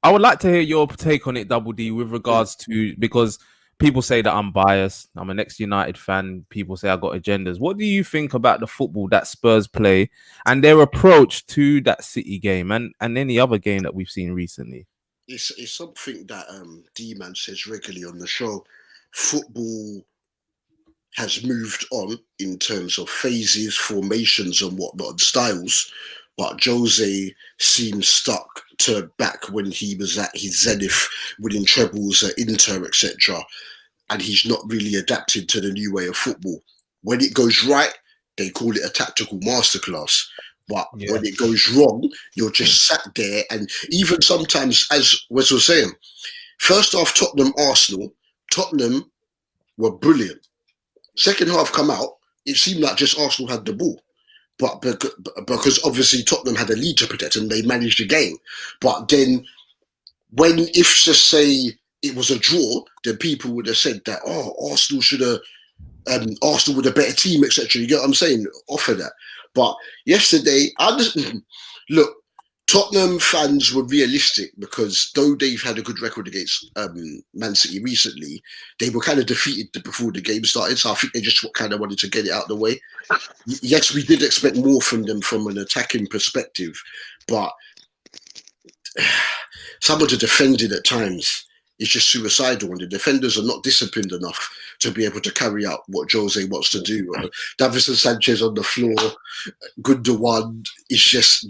I would like to hear your take on it, Double D, with regards to, because people say that I'm biased. I'm an ex-United fan. People say I got agendas. What do you think about the football that Spurs play and their approach to that City game and any other game that we've seen recently? It's something that D-Man says regularly on the show. Football has moved on in terms of phases, formations, and whatnot, and styles. But Jose seems stuck to back when he was at his zenith, winning trebles at Inter, etc. And he's not really adapted to the new way of football. When it goes right, they call it a tactical masterclass. But when it goes wrong, you're just sat there. And even sometimes, as Wes was saying, first half Tottenham were brilliant. Second half come out, it seemed like just Arsenal had the ball. But because obviously Tottenham had a lead to protect and they managed the game. But then if just say it was a draw, then people would have said that, Arsenal should have, Arsenal with a better team, etc. You get what I'm saying? Offer that. But yesterday, look, Tottenham fans were realistic because though they've had a good record against Man City recently, they were kind of defeated before the game started. So I think they just kind of wanted to get it out of the way. Yes, we did expect more from them from an attacking perspective, but some of the defending at times is just suicidal, and the defenders are not disciplined enough to be able to carry out what Jose wants to do. Davison Sanchez on the floor, Gundogan is just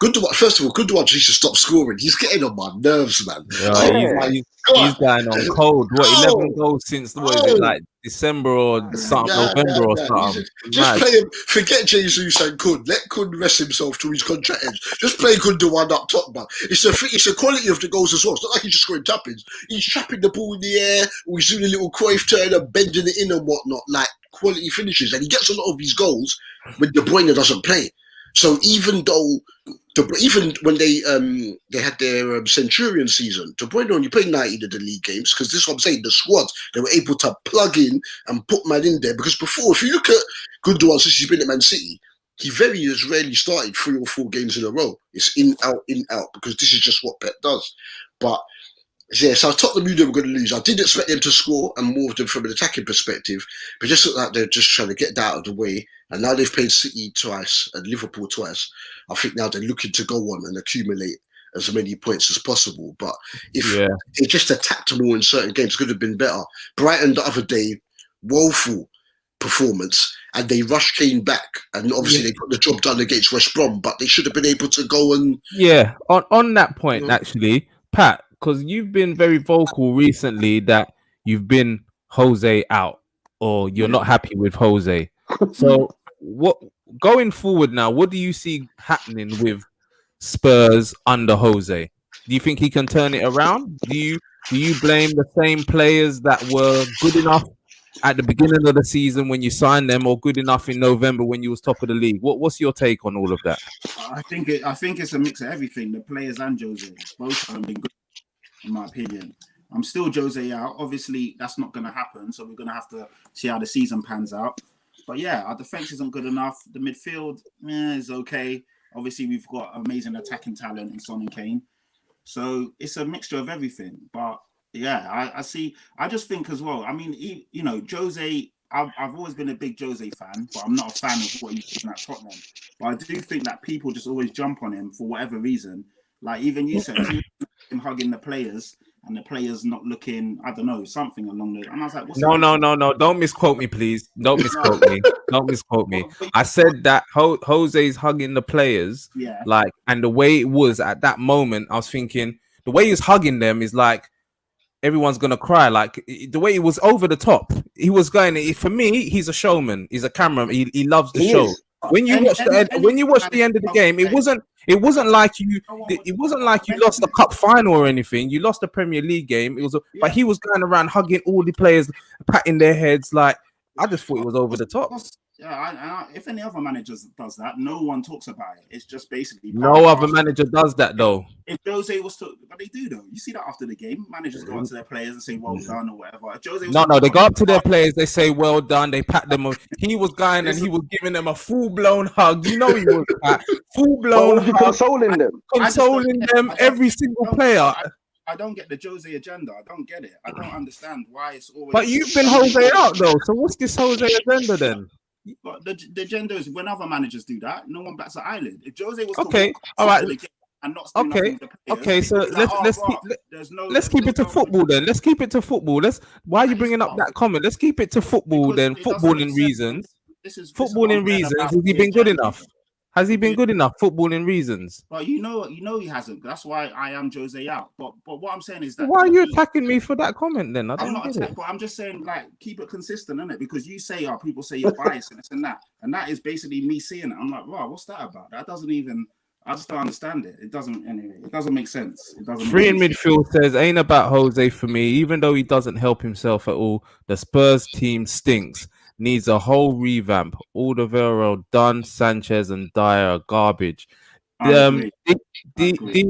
Gundogan. First of all, Gundogan needs to stop scoring. He's getting on my nerves, man. He's going on cold. What 11 goals since what is it, like December or November or something? Just play him. Forget Jesus and Kun. Let Kun rest himself till his contract ends. Just play Gundogan up top, man. It's the quality of the goals as well. It's not like he's just scoring tappings. He's trapping the ball in the air, or he's doing a little Cruyff turn and bending it in and whatnot, like quality finishes. And he gets a lot of these goals when De Bruyne doesn't play. So even when they had their Centurion season, De Bruyne only played 90 of the league games because this is what I'm saying. The squad, they were able to plug in and put man in there. Because before, if you look at Gundogan since he's been at Man City, he has rarely started 3 or 4 games in a row. It's in, out, because this is just what Pep does. But yeah, so I Tottenham knew they were going to lose. I did expect them to score and more of them from an attacking perspective, but just looked like they're just trying to get that out of the way. And now they've played City twice and Liverpool twice. I think now they're looking to go on and accumulate as many points as possible. But if they just attacked more in certain games, it could have been better. Brighton the other day, woeful performance, and they rushed Kane back. And obviously they got the job done against West Brom, but they should have been able to go and... Yeah, on that point, actually, Pat, because you've been very vocal recently that you've been Jose out or you're not happy with Jose. So what going forward now, what do you see happening with Spurs under Jose? Do you think he can turn it around? Do you blame the same players that were good enough at the beginning of the season when you signed them or good enough in November when you was top of the league? What's your take on all of that? I think it's a mix of everything. The players and Jose, both have been good. In my opinion, I'm still Jose out. Obviously, that's not going to happen. So we're going to have to see how the season pans out. But yeah, our defense isn't good enough. The midfield is okay. Obviously, we've got amazing attacking talent in Son and Kane. So it's a mixture of everything. But yeah, I just think as well. I mean, Jose, I've always been a big Jose fan, but I'm not a fan of what he's doing at Tottenham. But I do think that people just always jump on him for whatever reason. Like even you said, him hugging the players and the players not looking, I don't know, something along those. And I was like, no, don't misquote me, please. Don't misquote me. Don't misquote me. I said that Jose's hugging the players, like, and the way it was at that moment, I was thinking the way he's hugging them is like everyone's gonna cry. Like the way it was over the top. He was going. For me, he's a showman. He's a cameraman. He loves the show. When you watch the end of the game, it wasn't like you lost the cup final or anything. You lost the Premier League game. But he was going around hugging all the players, patting their heads. Like I just thought it was over the top. Yeah, if any other managers does that, no one talks about it. It's just basically No other manager does that though. If Jose was to, but they do though. You see that after the game, managers go up to their players and say "well done" or whatever. If Jose was No, they go up to their players. They say "well done." They pat them. He was going and he was giving them a full blown hug. You know he was full blown hug, consoling them, every single player. I don't get the Jose agenda. I don't get it. I don't understand why it's always. But you've been Jose out though. So what's this Jose agenda then? But the agenda is when other managers do that, no one bats an eyelid. If Jose was okay, all right. And not okay. So let's keep it to football then. Let's keep it to football. Why are you bringing up that comment? Let's keep it to football then. Footballing reasons. Footballing reasons. Has he been good enough? Has he been good enough? Footballing reasons. Well, you know he hasn't. That's why I am Jose out. But what I'm saying is that. Why are you attacking me for that comment then? I'm not attacking, but I'm just saying like keep it consistent, innit? Because you say, people say you're biased and this and that, and that is basically me seeing it. I'm like, wow, what's that about? That doesn't even. I just don't understand it. It doesn't anyway. It doesn't make sense. It doesn't. Free in midfield says ain't about Jose for me. Even though he doesn't help himself at all, the Spurs team stinks. Needs a whole revamp. Alderweireld, Dunn, Sanchez, and Dyer are garbage. D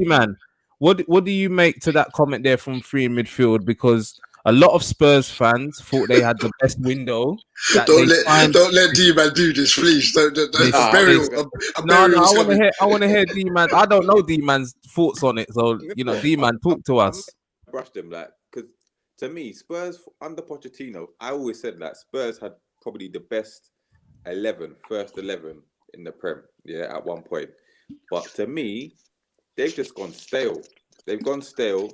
man, what do you make to that comment there from Free in midfield? Because a lot of Spurs fans thought they had the best window. Don't let D man do this, please. I want to hear D man. I don't know D man's thoughts on it, so D man, talk to us. Brush them because to me, Spurs under Pochettino, I always said that Spurs had probably the best first 11 in the Prem, at one point. But to me, they've just gone stale. They've gone stale.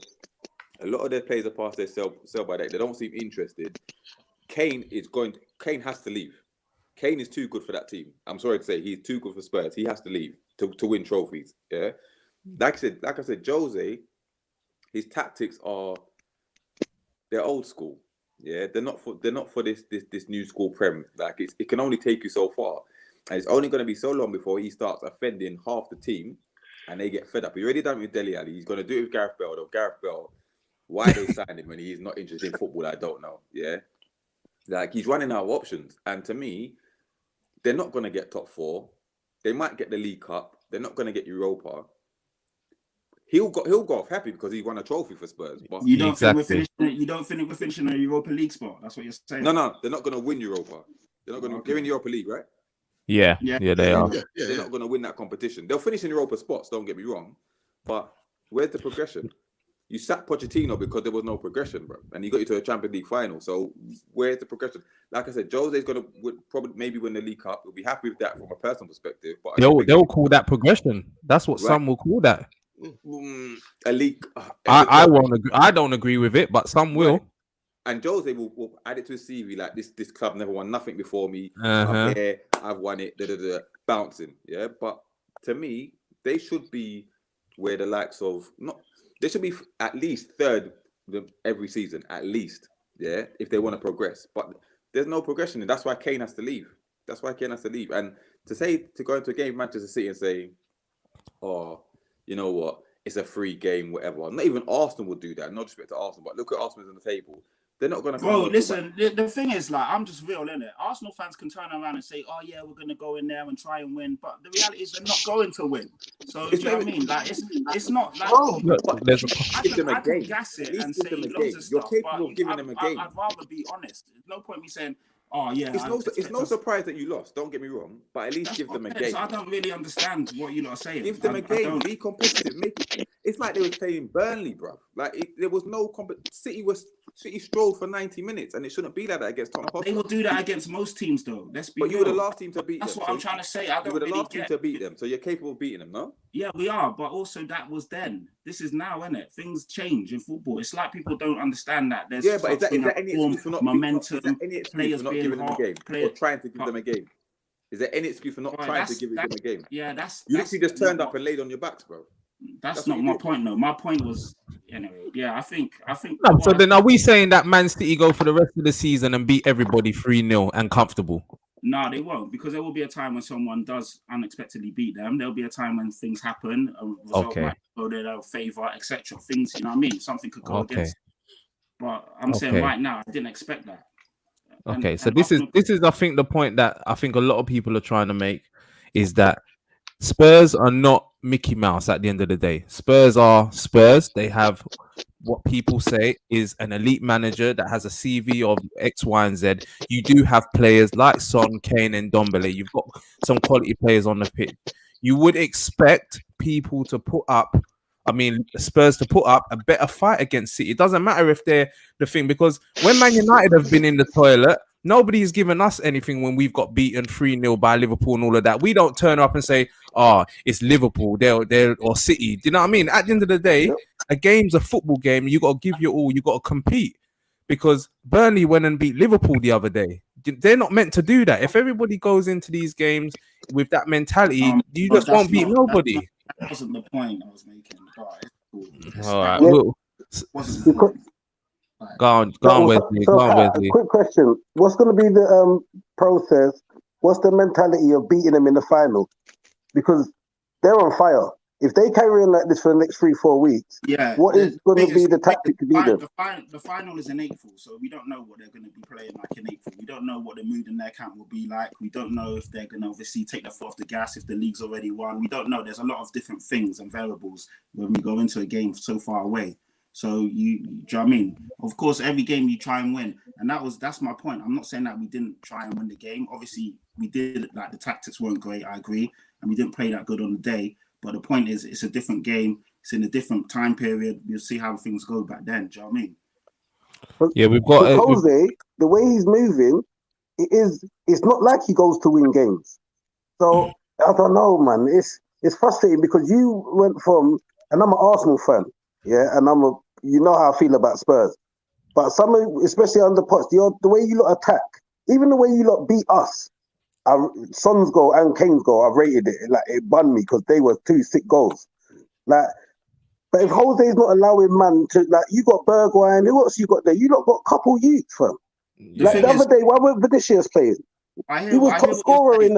A lot of their players are past their sell by date. They don't seem interested. Kane has to leave. Kane is too good for that team. I'm sorry to say, he's too good for Spurs. He has to leave to win trophies. Yeah, like I said, Jose, his tactics they're old school. Yeah, they're not for this new school Prem. Like it can only take you so far, and it's only going to be so long before he starts offending half the team, and they get fed up. He already done it with Dele Alli. He's going to do it with Gareth Bale. Though Gareth Bale, why they signed him when he's not interested in football, I don't know. Yeah, like he's running out of options, and to me, they're not going to get top 4. They might get the League Cup. They're not going to get Europa. He'll go off happy because he won a trophy for Spurs. But you don't think we're finishing a Europa League spot? That's what you're saying. No, they're not going to win Europa. They're not going to. They're in Europa League, right? Yeah, they are. They're not going to win that competition. They'll finish in Europa spots. Don't get me wrong, but where's the progression? You sacked Pochettino because there was no progression, bro, and he got you to a Champions League final. So where's the progression? Like I said, Jose's going to probably maybe win the League Cup. We'll be happy with that from a personal perspective. But they'll call that progression. That's what some will call that. A league. I won't agree. I don't agree with it, but some will. Right. And Jose will add it to his CV like this club never won nothing before me. Uh-huh. I'm here, I've won it. Bouncing, yeah. But to me, they should be where the likes of they should be at least third every season, at least, yeah. If they want to progress, but there's no progression, and that's why Kane has to leave. And to go into a game with Manchester City and say, "Oh, you know what? It's a free game, whatever." Not even Arsenal would do that. No disrespect to Arsenal, but look at Arsenal's on the table. They're not going to. Bro, listen. The thing is, like, I'm just real, innit? Arsenal fans can turn around and say, "Oh yeah, we're going to go in there and try and win," but the reality is they're not going to win. So, do you know what I mean? Like, it's not like. Give them a game. Gas it at least and give say them a loads game. of stuff, You're capable of giving them a game. I'd rather be honest. There's no point me saying, "Oh yeah." It's no surprise that you lost. Don't get me wrong, but at least give them a game. So I don't really understand what you lot are saying. Give them a game. Be competitive. It's like they were playing Burnley, bro. Like there was no City strolled for 90 minutes, and it shouldn't be like that against Tottenham Hotspur. They will do that against most teams, though. Let's be. But you were the last team to beat them. That's what I'm trying to say. You were the last team to beat them, so you're capable of beating them, no? Yeah, we are. But also, that was then. This is now, isn't it? Things change in football. It's like people don't understand that. There's but is that any excuse for not momentum? Players not giving them a game or trying to give them a game? Is there any excuse for not trying to give them a game? Yeah, that's. You literally just turned up and laid on your backs, bro. That's not my point, though. My point was, anyway. Yeah, I think. No, so then, are we saying that Man City go for the rest of the season and beat everybody 3-0 and comfortable? No, they won't, because there will be a time when someone does unexpectedly beat them. There'll be a time when things happen, a result might go their favour, etc. Things, you know what I mean? Something could go against. But I'm saying right now, I didn't expect that. Okay, And so this is I think the point that I think a lot of people are trying to make is that Spurs are not Mickey Mouse at the end of the day. Spurs are Spurs. They have what people say is an elite manager that has a CV of X, Y, and Z. You do have players like Son, Kane, and Dombele. You've got some quality players on the pitch. You would expect people to put up, Spurs to put up a better fight against City. It doesn't matter if they're the thing, because when Man United have been in the toilet, nobody's given us anything when we've got beaten 3-0 by Liverpool and all of that. We don't turn up and say, oh, it's Liverpool, they're or City. Do you know what I mean? At the end of the day, a game's a football game. You got to give your all. You got to compete, because Burnley went and beat Liverpool the other day. They're not meant to do that. If everybody goes into these games with that mentality, you just won't beat nobody. That wasn't the point I was making. All right. Wasn't the point. Go on, Wesley. Go on, Wesley. Quick question: what's going to be the process? What's the mentality of beating them in the final? Because they're on fire. If they carry on like this for the next 3-4 weeks, what is going to be the tactic to beat them? The final is in April, so we don't know what they're going to be playing like in April. We don't know what the mood in their camp will be like. We don't know if they're going to obviously take their foot off the gas if the league's already won. We don't know. There's a lot of different things and variables when we go into a game so far away. So do you know what I mean? Of course, every game you try and win, and that's my point. I'm not saying that we didn't try and win the game. Obviously, we did. Like, the tactics weren't great, I agree, and we didn't play that good on the day. But the point is, it's a different game. It's in a different time period. We'll see how things go back then. Do you know what I mean? Yeah, we've got Jose. The way he's moving, it's not like he goes to win games. So I don't know, man. It's frustrating because you went from, and I'm an Arsenal fan, yeah, and you know how I feel about Spurs. But some, especially under Potts, the way you lot attack, even the way you lot beat us. Son's goal and Kane's goal, I've rated it. Like, it bun me because they were 2 sick goals. Like, but if Jose's not allowing man to, like, you got Bergwijn, who else you got there? You lot got a couple youths, fam. Like, the other day, why weren't Vinicius playing? He was top scorer in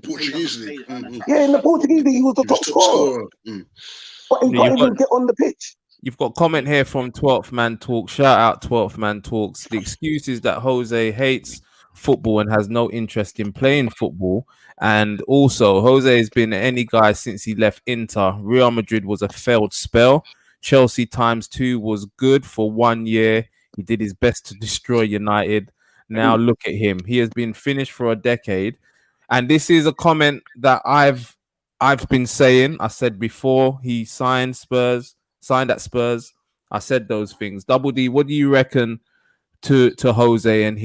Portuguese league. Yeah, in the Portuguese league, he was the top scorer. But he can't even get on the pitch. You've got comment here from 12th Man Talk. Shout out 12th Man Talks. The excuse is that Jose hates football and has no interest in playing football. And also, Jose has been any guy since he left Inter. Real Madrid was a failed spell. Chelsea ×2 was good for 1 year. He did his best to destroy United. Now look at him. He has been finished for a decade. And this is a comment that I've been saying. I said before he signed at Spurs. I said those things. Double D, what do you reckon to Jose and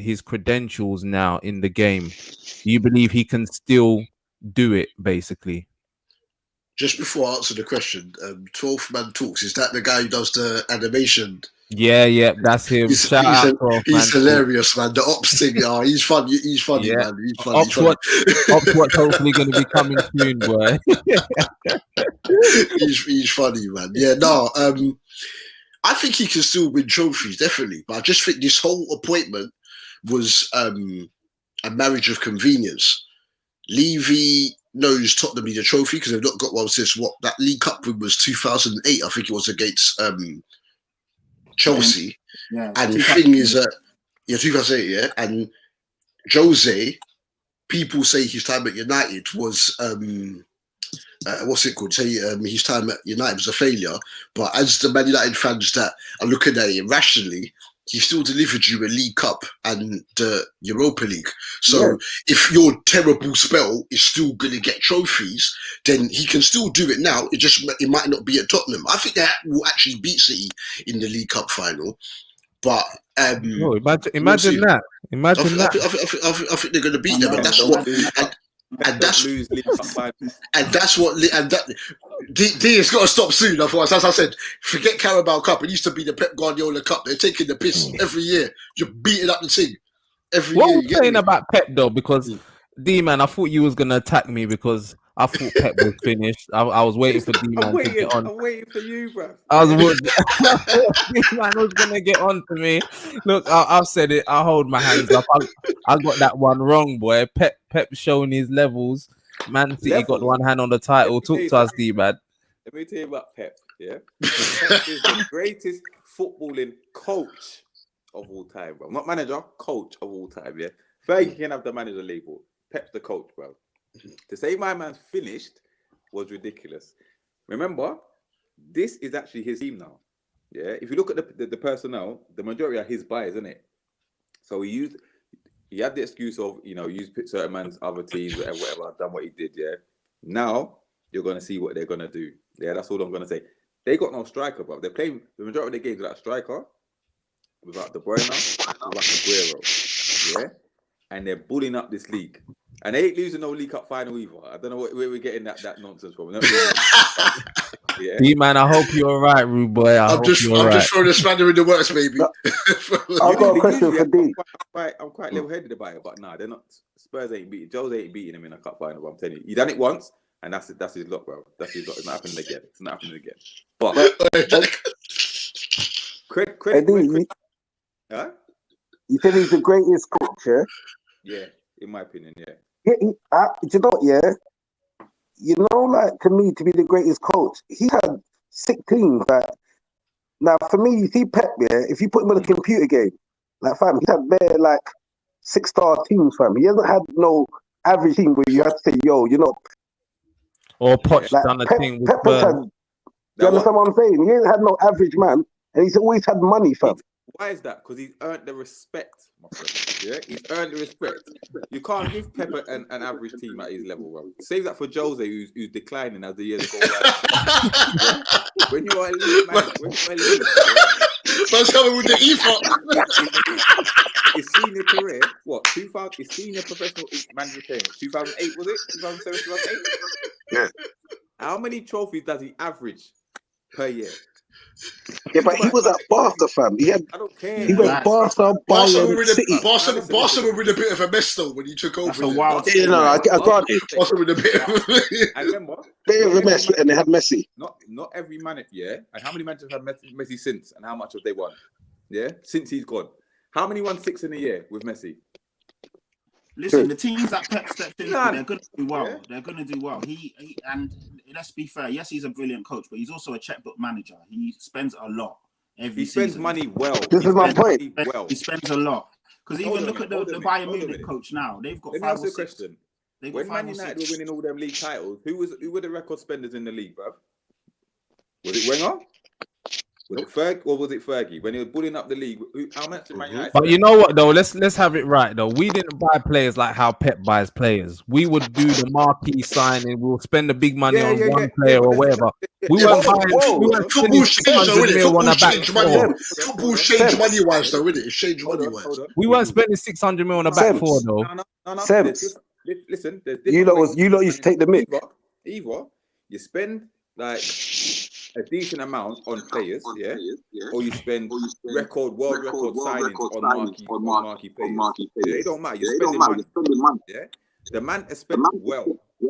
his credentials now in the game? Do you believe he can still do it, basically? Just before I answer the question, 12th Man Talks, is that the guy who does the animation? Yeah, that's him. He's hilarious, man. The Ops thing, he's funny. He's funny, yeah. man. He's funny. Ops what's hopefully going to be coming soon, boy. he's funny, man. Yeah, no. I think he can still win trophies, definitely. But I just think this whole appointment was a marriage of convenience. Levy knows Tottenham need a trophy because they've not got one since that League Cup win was 2008. I think it was against Chelsea. Yeah, and the thing is that 2008, yeah. And Jose, people say his time at United was what's it called? Say his time at United was a failure. But as the Man United fans that are looking at it rationally, he still delivered you a League Cup and the Europa League. So if your terrible spell is still going to get trophies, then he can still do it now. It might not be at Tottenham. I think that will actually beat City in the League Cup final. But imagine that. Imagine that. I think they're going to beat them, and that's what. D has got to stop soon. Otherwise, as I said, forget Carabao Cup. It used to be the Pep Guardiola Cup. They're taking the piss every year. You're beating up the team every year. What are you saying about Pep though? Because D-man, I thought you was gonna attack me because I thought Pep was finished. I was waiting for D-man to get on. I'm waiting for you, bro. D-man was gonna get on to me. Look, I've said it. I hold my hands up. I got that one wrong, boy. Pep showing his levels. Man City got one hand on the title. Talk to us, D-man. Let me tell you about Pep. Yeah, Pep is the greatest footballing coach of all time, bro. Not manager, coach of all time, yeah? Fergie can have the manager label. Pep's the coach, bro. To say my man's finished was ridiculous. Remember, this is actually his team now. Yeah, if you look at the personnel, the majority are his buyers, isn't it? So he had the excuse of, use certain man's other teams, whatever, done what he did, yeah? Now, you're going to see what they're going to do. Yeah, that's all I'm going to say. They got no striker, bro. They're playing the majority of the games without a striker, without De Bruyne, without Aguero, yeah? And they're bullying up this league. And they ain't losing no League Cup final either. I don't know where we're getting that nonsense from. Yeah. D-man, I hope you're all right, rude boy. I'm just throwing a spanner in the works, baby. I've got a question for D. I'm quite level-headed about it, but nah, they're not. Spurs ain't beating. Joe's ain't beating him in a cup final. I'm telling you, he done it once, and that's his luck, bro. That's his luck. It's not happening again. It's not happening again. But credit. Huh? You said he's the greatest coach, yeah? Yeah, in my opinion, yeah. Yeah, do you know what, yeah? Like, to me, to be the greatest coach, he had sick teams. Like, now, for me, you see Pep, yeah, if you put him in a computer game, like, fam, he had bare, like, 6-star teams, fam. He hasn't had no average team where you have to say, yo, Or Poch like, done a Pep, thing with Pep has Spurs. had, you understand what I'm saying? He ain't had no average man, and he's always had money, fam. Why is that? Because he's earned the respect, my friend. Yeah, he's earned the respect. You can't give Pep an average team at his level, bro. Save that for Jose, who's declining as the years go by. When you are elite, man, Man's coming with the EFOP. His senior career, what? 2000. His senior professional manager came. 2008 was it? 2007, 2008. Yeah. How many trophies does he average per year? Yeah, but he was at Barca, fam. I don't care. He went Barca, Bayern, City. Barca were with a bit of a mess though when he took over. That's a wild. I got it. Barca with a bit of I remember. Bit of a mess, and they had Messi. Not every man, yeah. And how many managers have Messi since? And how much have they won? Yeah, since he's gone. How many won 6 in a year with Messi? Listen, the teams that Pep stepped into, they're going to do well. Yeah. They're going to do well. He and let's be fair. Yes, he's a brilliant coach, but he's also a checkbook manager. He spends a lot every season. He spends money well. This is my point. He spends a lot. Because even look at the Bayern Munich coach now. They've got 5 or 6. Question. When Man United were winning all them league titles, who were the record spenders in the league, bruv? Was it Wenger? Was it Ferg or was it Fergie? When he was bullying up the league, how much did Man United But you know what though? Let's have it right though. We didn't buy players like how Pep buys players. We would do the marquee signing. We'll spend the big money on one player or whatever. We weren't buying. Football's changed though, innit? Football's changed money-wise though, innit? It's changed money-wise. We weren't spending 600 mil on a back four though. No. Sense. Listen, You lot used to take the mick. Either you spend like a decent amount on players, yeah, or you spend world record signings on marquee players. Yeah, it don't matter. You're spending money. Yeah, the man has spent well.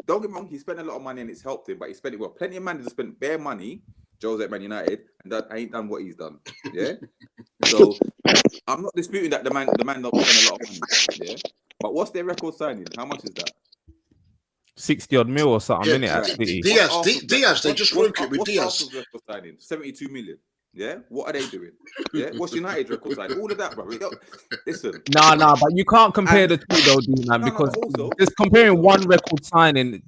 Don't get me wrong. He spent a lot of money and it's helped him, but he spent it well. Plenty of managers spent bare money. Jose at Man United, and that ain't done what he's done. Yeah. So I'm not disputing that the man not spend a lot of money. Yeah. But what's their record signing? How much is that? 60 odd mil or something, innit? At City. Diaz, they just broke it with Diaz. Arsenal's record signing? 72 million. Yeah, what are they doing? Yeah, what's United's record signing? All of that, bro. Listen. Nah, but you can't compare the two though, D-man, because just comparing one record signing,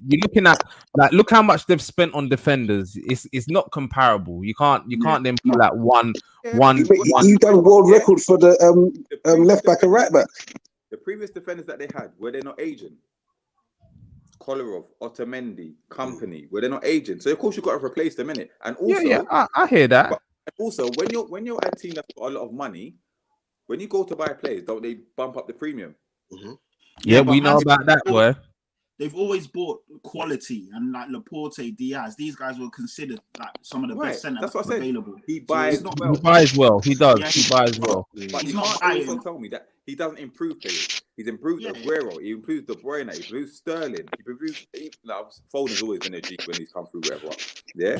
you're looking at like look how much they've spent on defenders. It's not comparable. You can't then pull out one. You done world record for the left back and right back. The previous defenders that they had, were they not aging? Kolarov, Otamendi, Company, were they not aging? So of course you've got to replace them, innit? And also, I hear that. But also, when you're a team that's got a lot of money, when you go to buy players, don't they bump up the premium? Mm-hmm. Yeah, we know about that, boy. They've always bought quality, and like Laporte, Diaz, these guys were considered like some of the best centers available. He buys well. He buys well. He does. Yeah, he buys well. But you can't also tell me that he doesn't improve players. He's improved Aguero. He improves De Bruyne. He improves Sterling. He improves. Foden's always been a G when he's come through. Whatever. Yeah.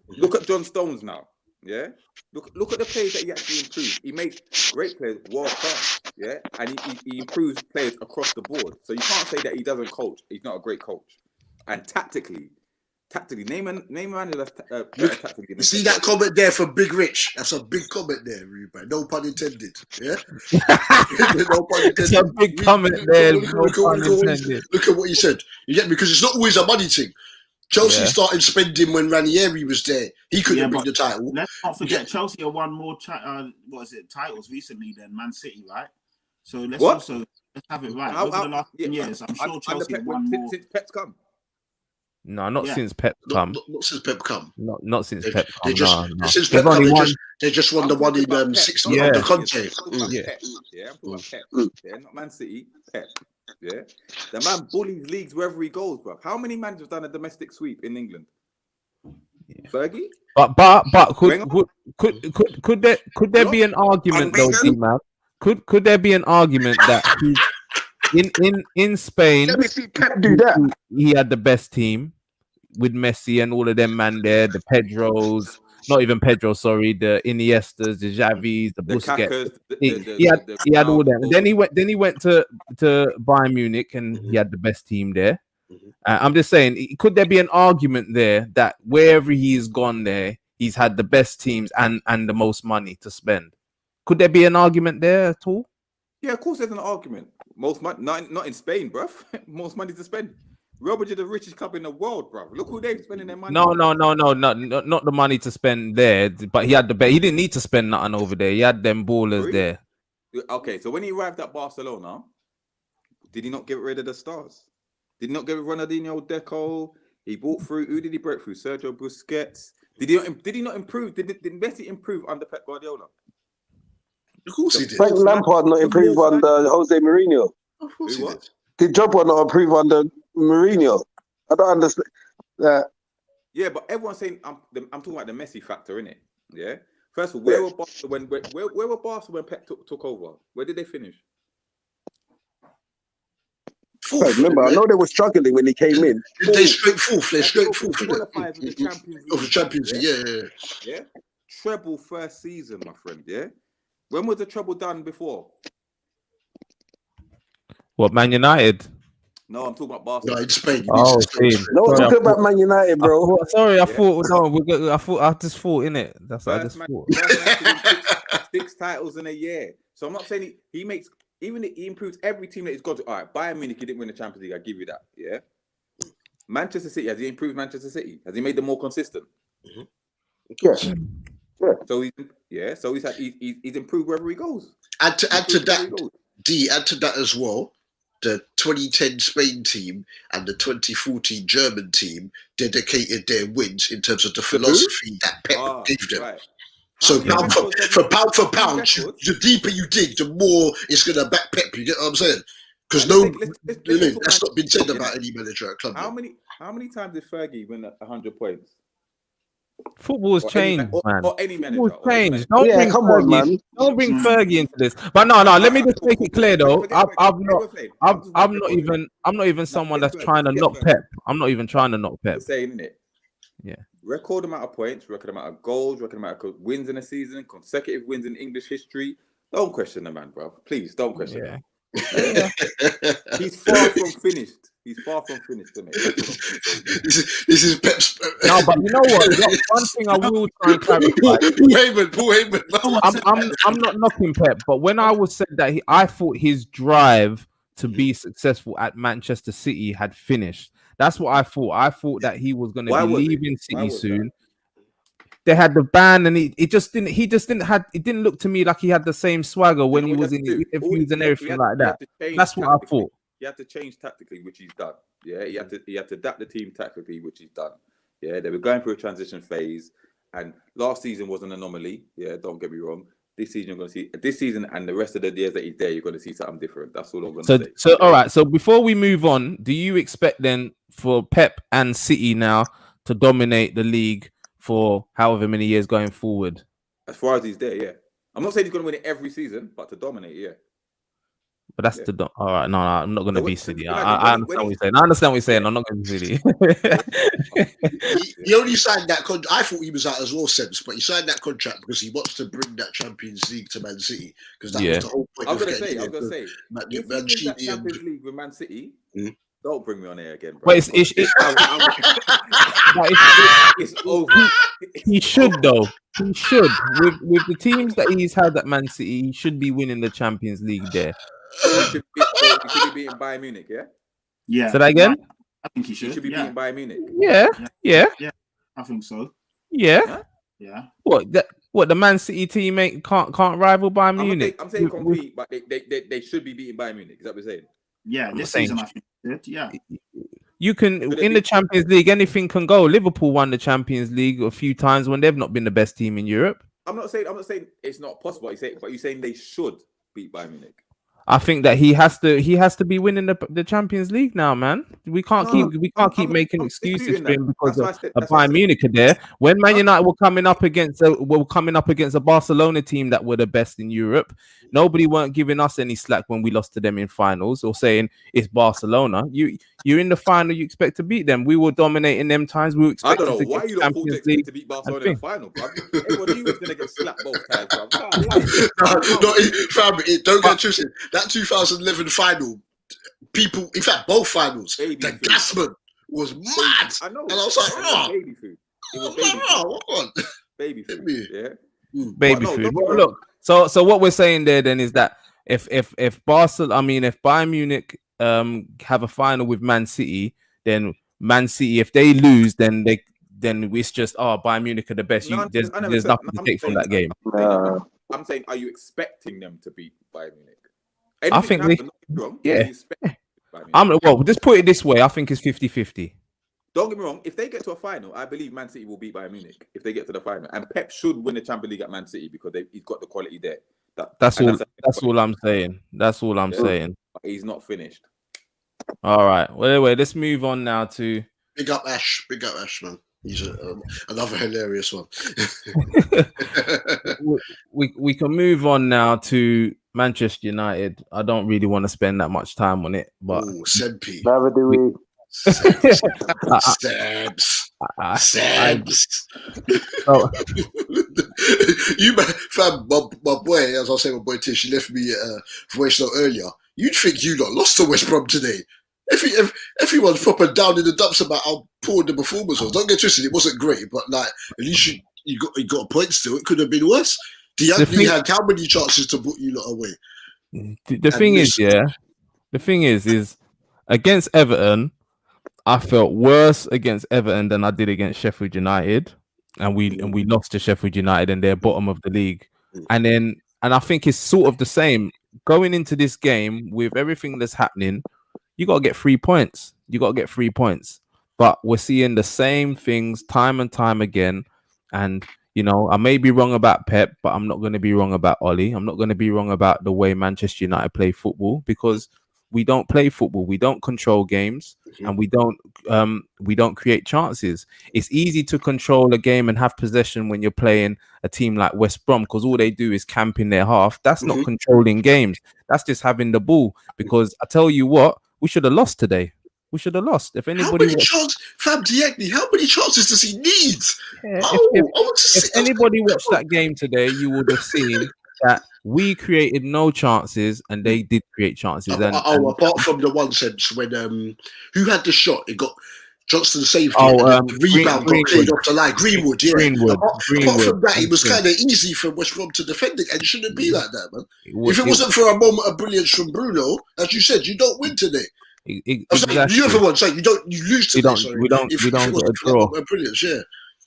Look at John Stones now. Yeah. Look at the players that he actually improves. He makes great players world class. Yeah. And he improves players across the board. So you can't say that he doesn't coach. He's not a great coach. And tactically, Tactically, name a manager that's Look, tactically. You see that comment there from Big Rich? That's a big comment there, Ruben. No pun intended. Yeah. No pun intended. It's a big comment there. Look at what he said. You get me? Because it's not always a money thing. Chelsea started spending when Ranieri was there. He couldn't bring the title. Let's not forget Chelsea have won more titles recently than Man City, right? So let's have it right. Over the last 10 years, I'm sure Chelsea have won more. Since Pep's come. No, not since Pep come. Not since Pep come. Not since Pep come. Since Pep come, they just won the one in 60 under Conte. I'm talking about Pep. Yeah, not Man City. Pep. Yeah, the man bullies leagues wherever he goes, bro. How many managers have done a domestic sweep in England? Fergie. But could there be an argument though, D-Man? Could there be an argument that in Spain, Let me see Pep do that. He had the best team with Messi and all of them man there, the Pedros, not even Pedro, sorry, the Iniestas, the Xavis, the Busquets. He had all them. And then he went to Bayern Munich and he had the best team there. I'm just saying, could there be an argument there that wherever he's gone there, he's had the best teams and the most money to spend? Could there be an argument there at all? Yeah, of course there's an argument. Most money, not in Spain, bruv. Most money to spend. Real Madrid are the richest club in the world, bruv. Look who they're spending their money. No, not the money to spend there. But he had the bet. He didn't need to spend nothing over there. He had them ballers there. Okay, so when he arrived at Barcelona, did he not get rid of the stars? Did he not get rid of Ronaldinho, Deco? He bought through. Who did he break through? Sergio Busquets. Did he not improve? Did Messi improve under Pep Guardiola? Of course he did. Frank Lampard not improve under Jose Mourinho. Of course he did. Did Drogba not improve under Mourinho? I don't understand that. Yeah, but everyone's saying I'm talking about the Messi factor, innit? Yeah. First of all, where were Barca when Pep took over? Where did they finish? Fourth. Remember, I know they were struggling when he came in. They straight fourth. They straight fourth. Qualified with the Champions League. Of the Champions League, yeah. Treble first season, my friend. Yeah. When was the treble done before? What, Man United? No, I'm talking about Barcelona. No, in Spain. Oh, Spain. No, I'm talking about Man United, bro. I just thought in it. That's what I just thought. Six titles in a year. So I'm not saying he makes. Even if he improves every team that he's got to. All right, Bayern Munich, he didn't win the Champions League. I give you that. Yeah. Manchester City, has he improved Manchester City? Has he made them more consistent? Yes. Yeah. So he's improved wherever he goes. Add to that as well, the 2010 Spain team and the 2014 German team dedicated their wins in terms of the philosophy that Pep gave them. Right. So pound for pound, the deeper you dig, the more it's going to back Pep. You get what I'm saying? Because that's not been said about any manager at club. How many times did Fergie win 100 points? Football's changed, man. Or any manager. Football's changed. Don't bring Fergie, man. Don't bring Fergie into this. But no. Let me just make it clear though. I'm not even someone that's trying to knock Pep. I'm not even trying to knock Pep. Saying it. Yeah. Record amount of points, record amount of goals, record amount of wins in a season, consecutive wins in English history. Don't question the man, bro. Please don't question him. Yeah. He's far from finished. He's far from finished, isn't it? This is Pep's. No, but you know what? One thing I will try and clarify. Paul Heyman. I'm not knocking Pep, but when I was said that I thought his drive to be successful at Manchester City had finished. That's what I thought. I thought that he was going to be leaving City soon. They had the ban, and it didn't look to me like he had the same swagger when he was in the interviews and everything like that. That's what I thought. He had to change tactically, which he's done. Yeah, he had to adapt the team tactically, which he's done. Yeah, they were going through a transition phase, and last season was an anomaly. Yeah, don't get me wrong. This season you're going to see this season and the rest of the years that he's there, you're going to see something different. That's all I'm going to say. So all right. So before we move on, do you expect then for Pep and City now to dominate the league for however many years going forward? As far as he's there, yeah. I'm not saying he's going to win it every season, but to dominate, yeah. But that's all right. No, I'm not going to be City. I understand what you're saying. I understand what you're saying. I'm not going to be City. He only signed that contract. I thought he was out as well, sense, but he signed that contract because he wants to bring that Champions League to Man City. Because that was the whole point. I was going to say, if he wins that Champions League with Man City, Don't bring me on here again, bro. But it's over. he should though. He should with the teams that he's had at Man City. He should be winning the Champions League there. He should be beating Bayern Munich, yeah? Yeah. Say that again. I think he He should. should be Yeah. beating Bayern Munich. Yeah. I think so. Yeah. Huh? Yeah. What the Man City team can't rival Bayern Munich? I'm saying compete, but they should be beating Bayern Munich. Is that what we're saying? Yeah. This season, I think. Yeah. You can in the Champions League, anything can go. Liverpool won the Champions League a few times when they've not been the best team in Europe. I'm not saying it's not possible. But you're saying they should beat Bayern Munich. I think that he has to be winning the Champions League now, man. We can't keep making excuses for him because of Bayern Munich are there. When Man United were coming up against a Barcelona team that were the best in Europe, nobody weren't giving us any slack when we lost to them in finals or saying it's Barcelona. You're in the final, you expect to beat them. We were dominating them times. We were expecting I don't know to why get you don't Champions League to beat Barcelona in the final, bro. Everyone knew was gonna get slapped both times, bro. Don't get twisted. That 2011 final, people, in fact, both finals, the Gasman was mad. I know. And I was like, oh, baby food. It was baby food. Yeah. Baby food. Well, look, so what we're saying there then is that if Bayern Munich have a final with Man City, then Man City, if they lose, then it's just Bayern Munich are the best. There's nothing to take from that game. I'm saying, are you expecting them to beat Bayern Munich? I think just put it this way. I think it's 50-50. Don't get me wrong. If they get to a final, I believe Man City will beat Bayern Munich if they get to the final. And Pep should win the Champions League at Man City because he's got the quality there. That's all I'm saying. That's all I'm saying. But he's not finished. All right. Well, anyway, let's move on now to big up Ash, man. He's another hilarious one. we can move on now to Manchester United. I don't really want to spend that much time on it, but Sempi. Never do we. Sebs. You fam, my boy, as I say, my boy Tish, she left me a voice note earlier. You'd think you lot lost to West Brom today. If everyone's proper down in the dumps about how poor the performance was, don't get twisted, it wasn't great, but like at least you got a point still. It could have been worse. Diagne had how many chances to put you lot away? The thing is against Everton, I felt worse against Everton than I did against Sheffield United, and we lost to Sheffield United and they're bottom of the league. And I think it's sort of the same going into this game with everything that's happening. You got to get 3 points. But we're seeing the same things time and time again. And, I may be wrong about Pep, but I'm not going to be wrong about Ollie. I'm not going to be wrong about the way Manchester United play football because we don't play football. We don't control games and we don't create chances. It's easy to control a game and have possession when you're playing a team like West Brom because all they do is camp in their half. That's not controlling games. That's just having the ball because I tell you what, we should have lost today. We should have lost. If anybody, Fab Diagne, how many chances does he need? Yeah, if anybody watched that game today, you would have seen that we created no chances and they did create chances. Apart from the one sense when who had the shot? It got Johnston saved it. The rebound got cleared off the line. Greenwood, yeah. Greenwood. Apart from that, it was kind of easy for West Brom to defend it, and it shouldn't be like that, man. If it wasn't for a moment of brilliance from Bruno, as you said, you don't win today. Exactly. You everyone say you lose today. We don't get a draw. Brilliance, yeah.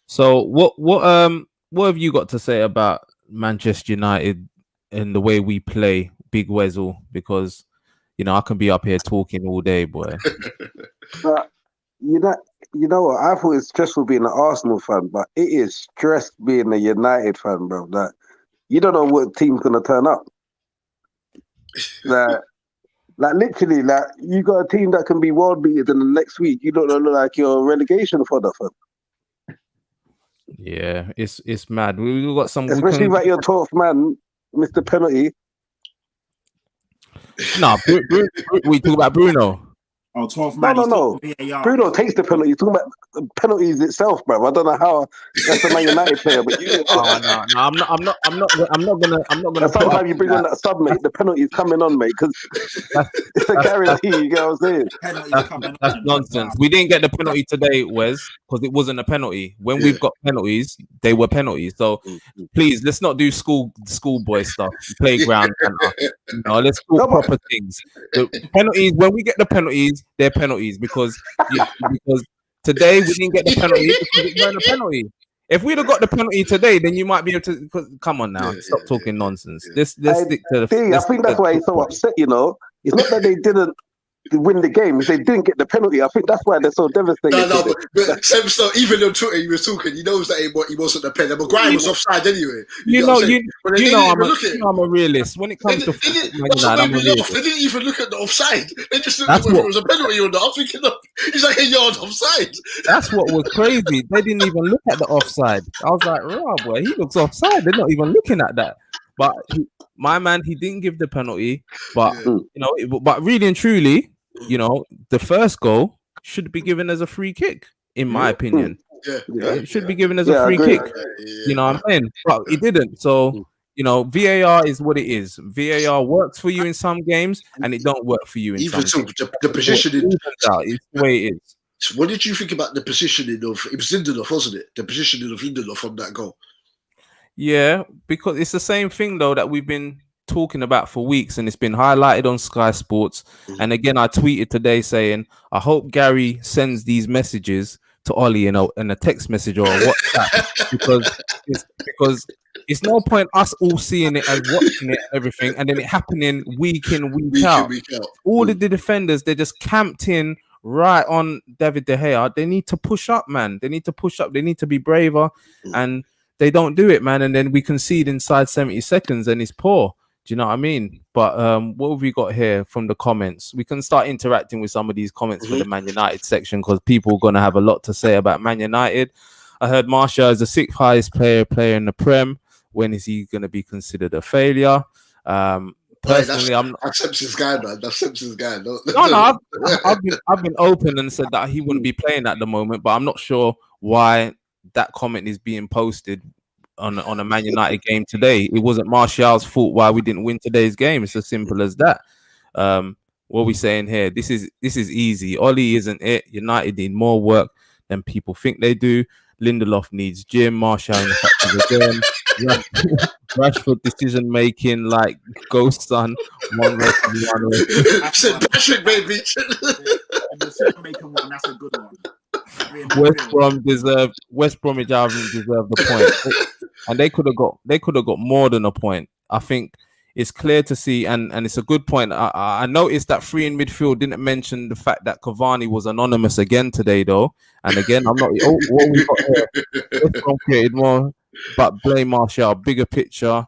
So what have you got to say about Manchester United and the way we play, Big Wesley? Because I can be up here talking all day, boy. But you know what? I thought it's stressful being an Arsenal fan, but it is stress being a United fan, bro. That you don't know what team's gonna turn up. Like literally, like you got a team that can be world beaters, and the next week you don't look like you're relegation fodder, fam. Yeah, it's mad. We got some, especially about your 12th man, Mr. Penalty. No, we talk about Bruno. Oh, 12th man. No. Bruno takes the penalty. You're talking about the penalties itself, bro. I don't know how that's a Man United player, but you. No, I'm not gonna. Sometimes you bring on that sub, mate. The penalty's coming on, mate, because it's a guarantee. You get what I'm saying? That's nonsense. We didn't get the penalty today, Wes, because it wasn't a penalty. When we've got penalties, they were penalties. So please, let's not do schoolboy stuff, playground. No, let's do proper things. The penalties, when we get the penalties, they're penalties because today we didn't get the penalty because it wasn't a penalty. If we'd have got the penalty today, then you might be able to. Come on now, stop talking nonsense. Let's stick to the. I think that's why he's so upset. You know, it's not that they didn't win the game; they didn't get the penalty. I think that's why they're so devastated. No, but Samson, even on Twitter, he was talking. He knows that he wasn't a penalty. But Maguire was offside anyway. You know, I'm a realist when it comes to. They didn't even look at the offside. They just looked at whether it was a penalty or not. I'm thinking, he's like a yard offside. That's what was crazy. They didn't even look at the offside. I was like, "Wow, boy, he looks offside." They're not even looking at that. But my man, he didn't give the penalty. But but really and truly, the first goal should be given as a free kick, in my opinion. It should be given as a free kick. You know what I'm saying? But it didn't. So VAR is what it is. VAR works for you in some games, and it don't work for you in some games. The positioning. It's the way it is. What did you think about the positioning of it was Lindelof, wasn't it? The positioning of Lindelof on that goal. Yeah, because it's the same thing though that we've been talking about for weeks, and it's been highlighted on Sky Sports. And again, I tweeted today saying, I hope Gary sends these messages to Ollie in a text message or a WhatsApp because it's no point us all seeing it and watching it and everything, and then it happening week in, week out. All of the defenders, they're just camped in right on David De Gea. They need to push up, man. They need to push up. They need to be braver, and they don't do it, man. And then we concede inside 70 seconds, and it's poor. Do you know what I mean? But what have we got here from the comments? We can start interacting with some of these comments for the Man United section because people are going to have a lot to say about Man United. I heard Martial is the 6th highest player in the Prem. When is he going to be considered a failure? Personally, that's Simpson's guy, man. That's Simpson's guy. No, I've been open and said that he wouldn't be playing at the moment, but I'm not sure why that comment is being posted on a Man United game today. It wasn't Martial's fault why we didn't win today's game. It's as simple as that. What are we saying here? This is easy. Ollie isn't it. United need more work than people think they do. Lindelof needs gym. Martial in the factory again. Rashford decision making like ghost son. One race. Patrick, baby. The decision making one, that's a good one. West Bromwich Albion deserve the point, and they could have got more than a point. I think it's clear to see, and it's a good point. I noticed that 3 in midfield didn't mention the fact that Cavani was anonymous again today, though. And again, I'm not. What we got here, created more, but blame Martial. Bigger picture,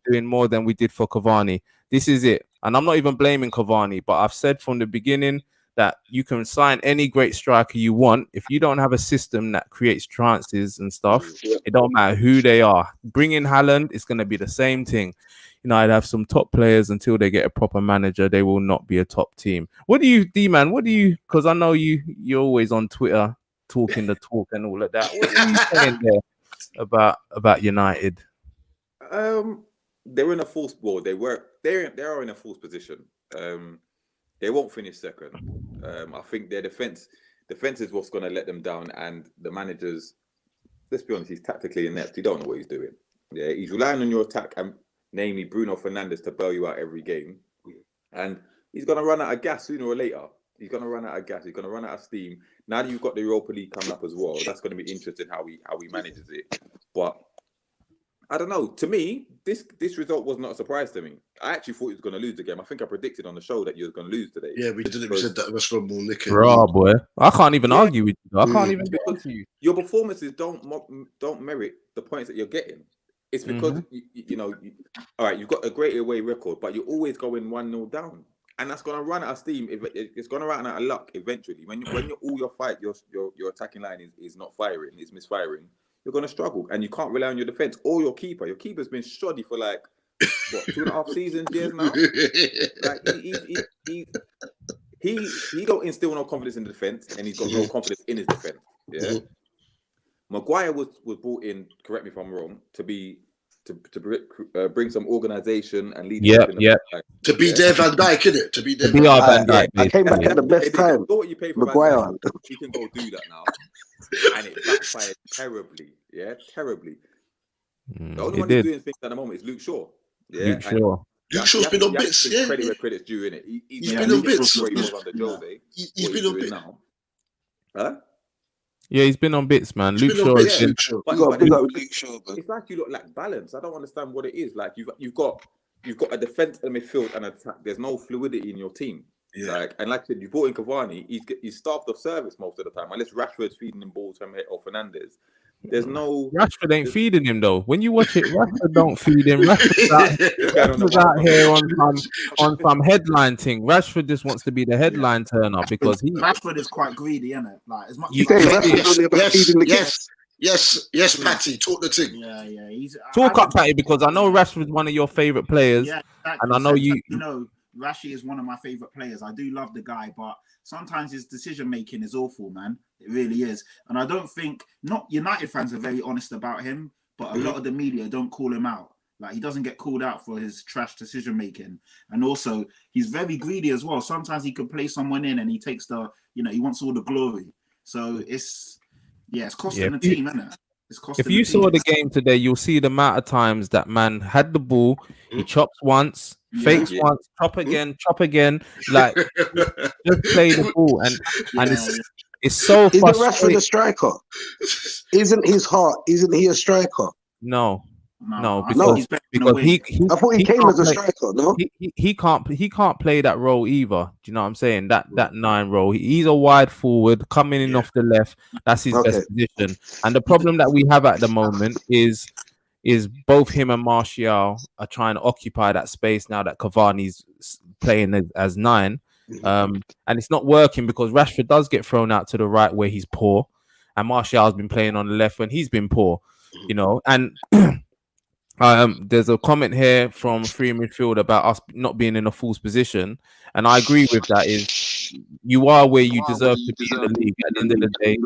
doing more than we did for Cavani. This is it, and I'm not even blaming Cavani, but I've said from the beginning that you can sign any great striker you want. If you don't have a system that creates chances and stuff, it don't matter who they are. Bring in Haaland, it's going to be the same thing. I'd have some top players until they get a proper manager. They will not be a top team. What do you, D-Man? Because I know you're always on Twitter talking the talk and all of that. What are you saying there about United? They're in a false ball. They are in a false position. They won't finish second. I think their defense is what's going to let them down. And the managers, let's be honest, he's tactically inept. He don't know what he's doing. Yeah, he's relying on your attack, and namely Bruno Fernandes, to bail you out every game. And he's going to run out of gas sooner or later. He's going to run out of gas. He's going to run out of steam. Now that you've got the Europa League coming up as well, that's going to be interesting how he manages it. But I don't know. To me, this result was not a surprise to me. I actually thought he was going to lose the game. I think I predicted on the show that you was going to lose today. Yeah, we did. We said that West Brom will nick it. Bro, boy, I can't even argue with you. I can't even because your performances don't merit the points that you're getting. It's because all right, you've got a great away record, but you're always going 1-0 down, and that's going to run out of steam. It's going to run out of luck eventually. When your attacking line is not firing, is misfiring. You're going to struggle, and you can't rely on your defense or your keeper. Your keeper's been shoddy for like 2.5 seasons, years now. Like he don't instill no confidence in the defense, and he's got no confidence in his defense. Yeah, Maguire was brought in. Correct me if I'm wrong. To bring some organisation and leadership. To be their Van Dijk, innit? To be their our Van Dijk. I came back at the best time. What you pay for Maguire. He can go do that now, and it backfired terribly. Yeah, terribly. The only one who's doing things at the moment is Luke Shaw. Yeah, Luke Shaw. Luke Shaw's been on bits. Yeah, credit where credit's due, innit? He's been on bits. He's been on bits now. Huh? Yeah, he's been on bits, man. Luke Shaw. It's like you look like balance. I don't understand what it is. Like you've got a defense, a midfield, and an attack. There's no fluidity in your team. Yeah. Like I said, you brought in Cavani. He's starved of service most of the time, unless Rashford's feeding him balls from or Fernandes. There's no Rashford ain't feeding him though. When you watch it, Rashford don't feed him. Rashford's out here on some headline thing. Rashford just wants to be the headline turner because Rashford is quite greedy, isn't it? Like as much. Yes, Patty, talk the thing. Yeah. Talk up, Patty, because I know Rashford's one of your favorite players. Yeah, exactly. And I know you know. Rashi is one of my favorite players. I do love the guy, but sometimes his decision making is awful, man. It really is. And I don't think not United fans are very honest about him, but a lot of the media don't call him out. Like he doesn't get called out for his trash decision making, and also he's very greedy as well. Sometimes he could play someone in, and he takes he wants all the glory. So it's costing the team, isn't it? If you saw the game today, you'll see the amount of times that man had the ball, he chops once, fakes once, chop again, like just play the ball, and it's so frustrating. Isn't Rashford a striker? Isn't he a striker? No, because he I thought he came as a striker. No, he can't play that role either. Do you know what I'm saying? That 9 role. He's a wide forward coming in off the left. That's his best position. And the problem that we have at the moment is both him and Martial are trying to occupy that space now that Cavani's playing as 9. And it's not working because Rashford does get thrown out to the right where he's poor, and Martial's been playing on the left when he's been poor. And there's a comment here from Free Midfield about us not being in a false position, and I agree with that. Is you are where you deserve to be in the league. At the end of the day,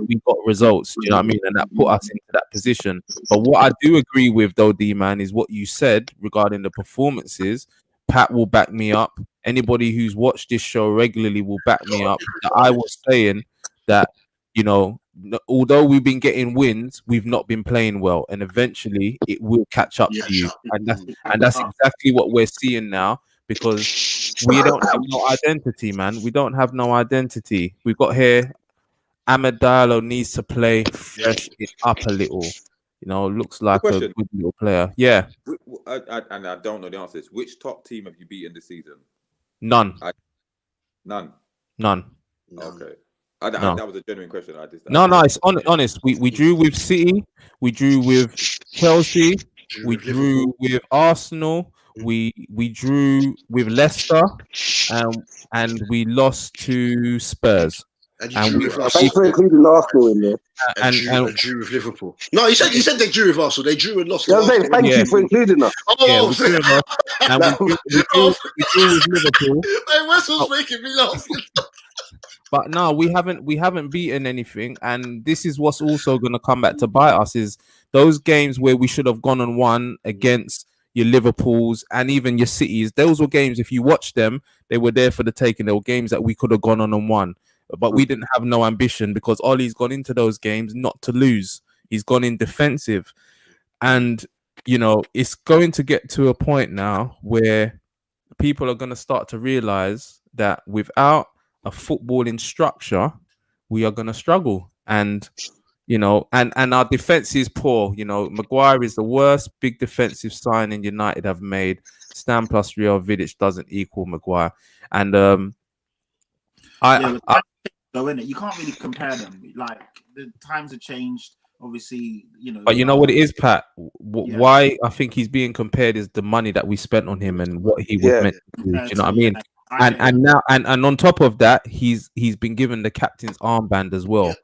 we got results. Do you know what I mean? And that put us into that position. But what I do agree with, though, D-Man, is what you said regarding the performances. Pat will back me up. Anybody who's watched this show regularly will back me up. That I was saying that although we've been getting wins, we've not been playing well, and eventually it will catch up to you. And that's exactly what we're seeing now, because we don't have no identity, man. We don't have no identity. We've got here Ahmed Diallo needs to play fresh it up a little. Looks like a good little player. Yeah. And I don't know the answer. Which top team have you beaten this season? None. None. Okay. That was a genuine question. It's honest. We drew with City, we drew with Chelsea, we drew with Arsenal, we drew with Leicester, and we lost to Spurs. And thanks for including Arsenal in there. And drew with Liverpool. No, he said they drew with Arsenal. They drew and lost. Thank you for including us. We drew with Liverpool. West's making me laugh. But no, we haven't beaten anything, and this is what's also going to come back to bite us: is those games where we should have gone and won against your Liverpools and even your Cities. Those were games, if you watch them, they were there for the taking. They were games that we could have gone on and won, but we didn't have no ambition because Ollie's gone into those games not to lose. He's gone in defensive, and it's going to get to a point now where people are going to start to realize that without a footballing structure, we are going to struggle, and our defense is poor. Maguire is the worst big defensive signing United have made. Stan plus Real Vidic doesn't equal Maguire, and you can't really compare them. Like the times have changed, obviously. But you know what it is, Pat. Why I think he's being compared is the money that we spent on him and what he was meant to do. Do you know what I mean? And now and on top of that, he's been given the captain's armband as well,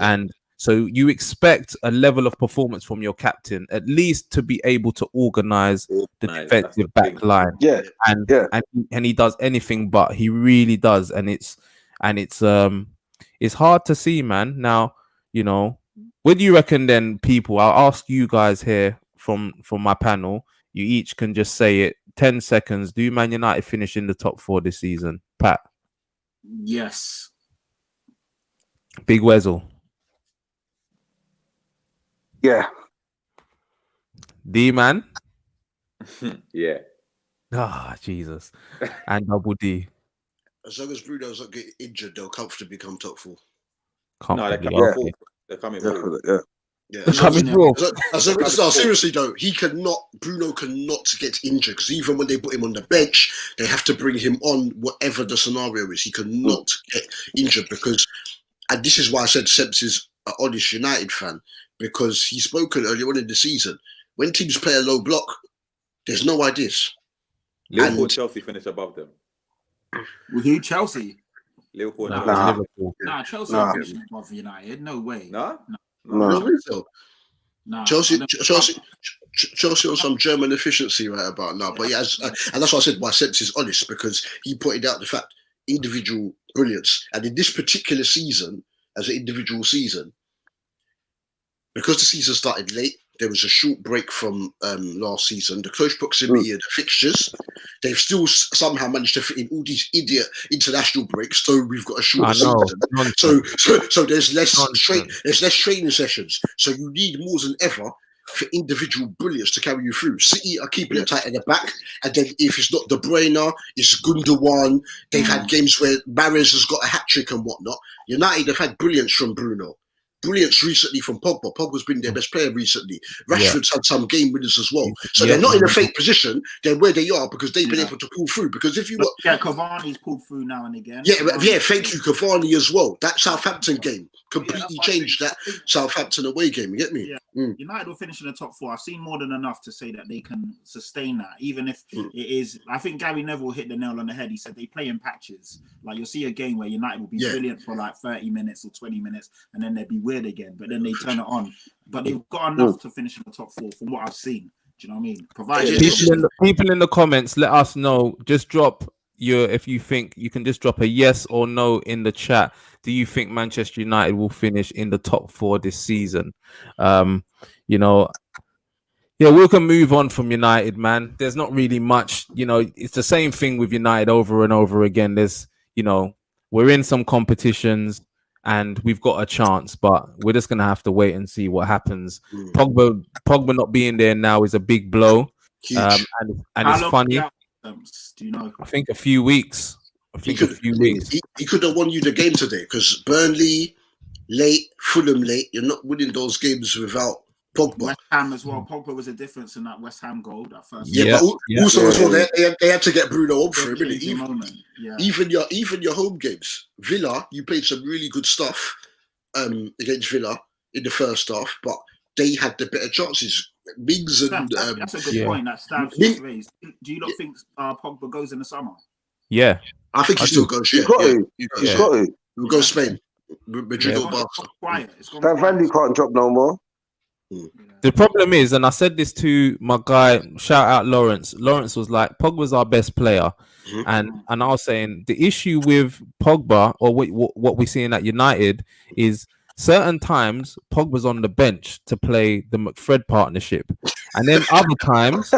and So you expect a level of performance from your captain, at least to be able to organize the defensive back line. Yeah, And he does anything but. He really does, and it's hard to see, man. Now, you know, what do you reckon then, people? I'll ask you guys here from my panel. You each can just say it. 10 seconds. Do Man United finish in the top 4 this season? Pat? Yes. Big Wezzle? yeah. D-Man? Yeah. Ah, Jesus. And Double D? As long as Bruno doesn't get injured, they'll comfortably come top 4. No, they're Comfortably, coming okay. forward. They're coming forward. Yeah. Yeah, They're coming forward. no, seriously though, Bruno cannot get injured because even when they put him on the bench, they have to bring him on whatever the scenario is. He cannot get injured because, and this is why I said Sebs is an honest United fan, because he's spoken earlier on in the season. When teams play a low block, there's no ideas. Liverpool, Chelsea finish above them. With who? Chelsea? Liverpool, Nah. Chelsea. Liverpool. Nah, Chelsea Nah. finishing above United. No way. No? No. Nah, Chelsea I don't- on some German efficiency right about now. But yeah, and that's why I said why Sebs is honest, because he pointed out the fact individual brilliance. And in this particular season, as an individual season, because the season started late, there was a short break from last season. The close proximity of the fixtures, they've still somehow managed to fit in all these idiot international breaks. So we've got a short season. So there's less training sessions. So you need more than ever for individual brilliance to carry you through. City are keeping it tight at the back, and then if it's not De Bruyne, it's Gundogan. They've had games where Mahrez has got a hat trick and whatnot. United have had brilliance from Bruno. Brilliance recently from Pogba. Pogba's been their best player recently. Rashford's had some game winners as well. So they're not in a fake position. They're where they are because they've been able to pull through. Because if you look, Cavani's pulled through now and again. Thank you, Cavani as well. That Southampton game completely changed that Southampton away game. You get me? Yeah. United will finish in the top 4. I've seen more than enough to say that they can sustain that, even if it is. I think Gary Neville hit the nail on the head. He said they play in patches. Like you'll see a game where United will be brilliant for like 30 minutes or 20 minutes, and then they'll be weird again. But then they turn it on. But they've got enough to finish in the top 4 from what I've seen. Do you know what I mean? Provided people in the comments, let us know. Just drop if you think you can just drop a yes or no in the chat. Do you think Manchester United will finish in the top 4 this season? We can move on from United, man. There's not really much, it's the same thing with United over and over again. There's, we're in some competitions and we've got a chance, but we're just gonna have to wait and see what happens. Pogba not being there now is a big blow. And it's funny. Do you know? I think a few weeks. He could have won you the game today because Burnley late, Fulham late. You're not winning those games without Pogba. West Ham as well. Pogba was a difference in that West Ham goal. That first. Also as well, they had to get Bruno on for him. Even Even your home games, Villa, you played some really good stuff against Villa in the first half, but they had the better chances. Mings and that's a good point. That Stabs raised. Do you not think Pogba goes in the summer? Yeah, I think he still goes. He's got to. He'll go Spain, Madrid or Barca. That Vandy can't drop no more. The problem is, and I said this to my guy, shout out Lawrence. Lawrence was like, Pogba's our best player. And I was saying the issue with Pogba, or what we're seeing at United, is certain times Pogba's on the bench to play the McFred partnership, and then other times,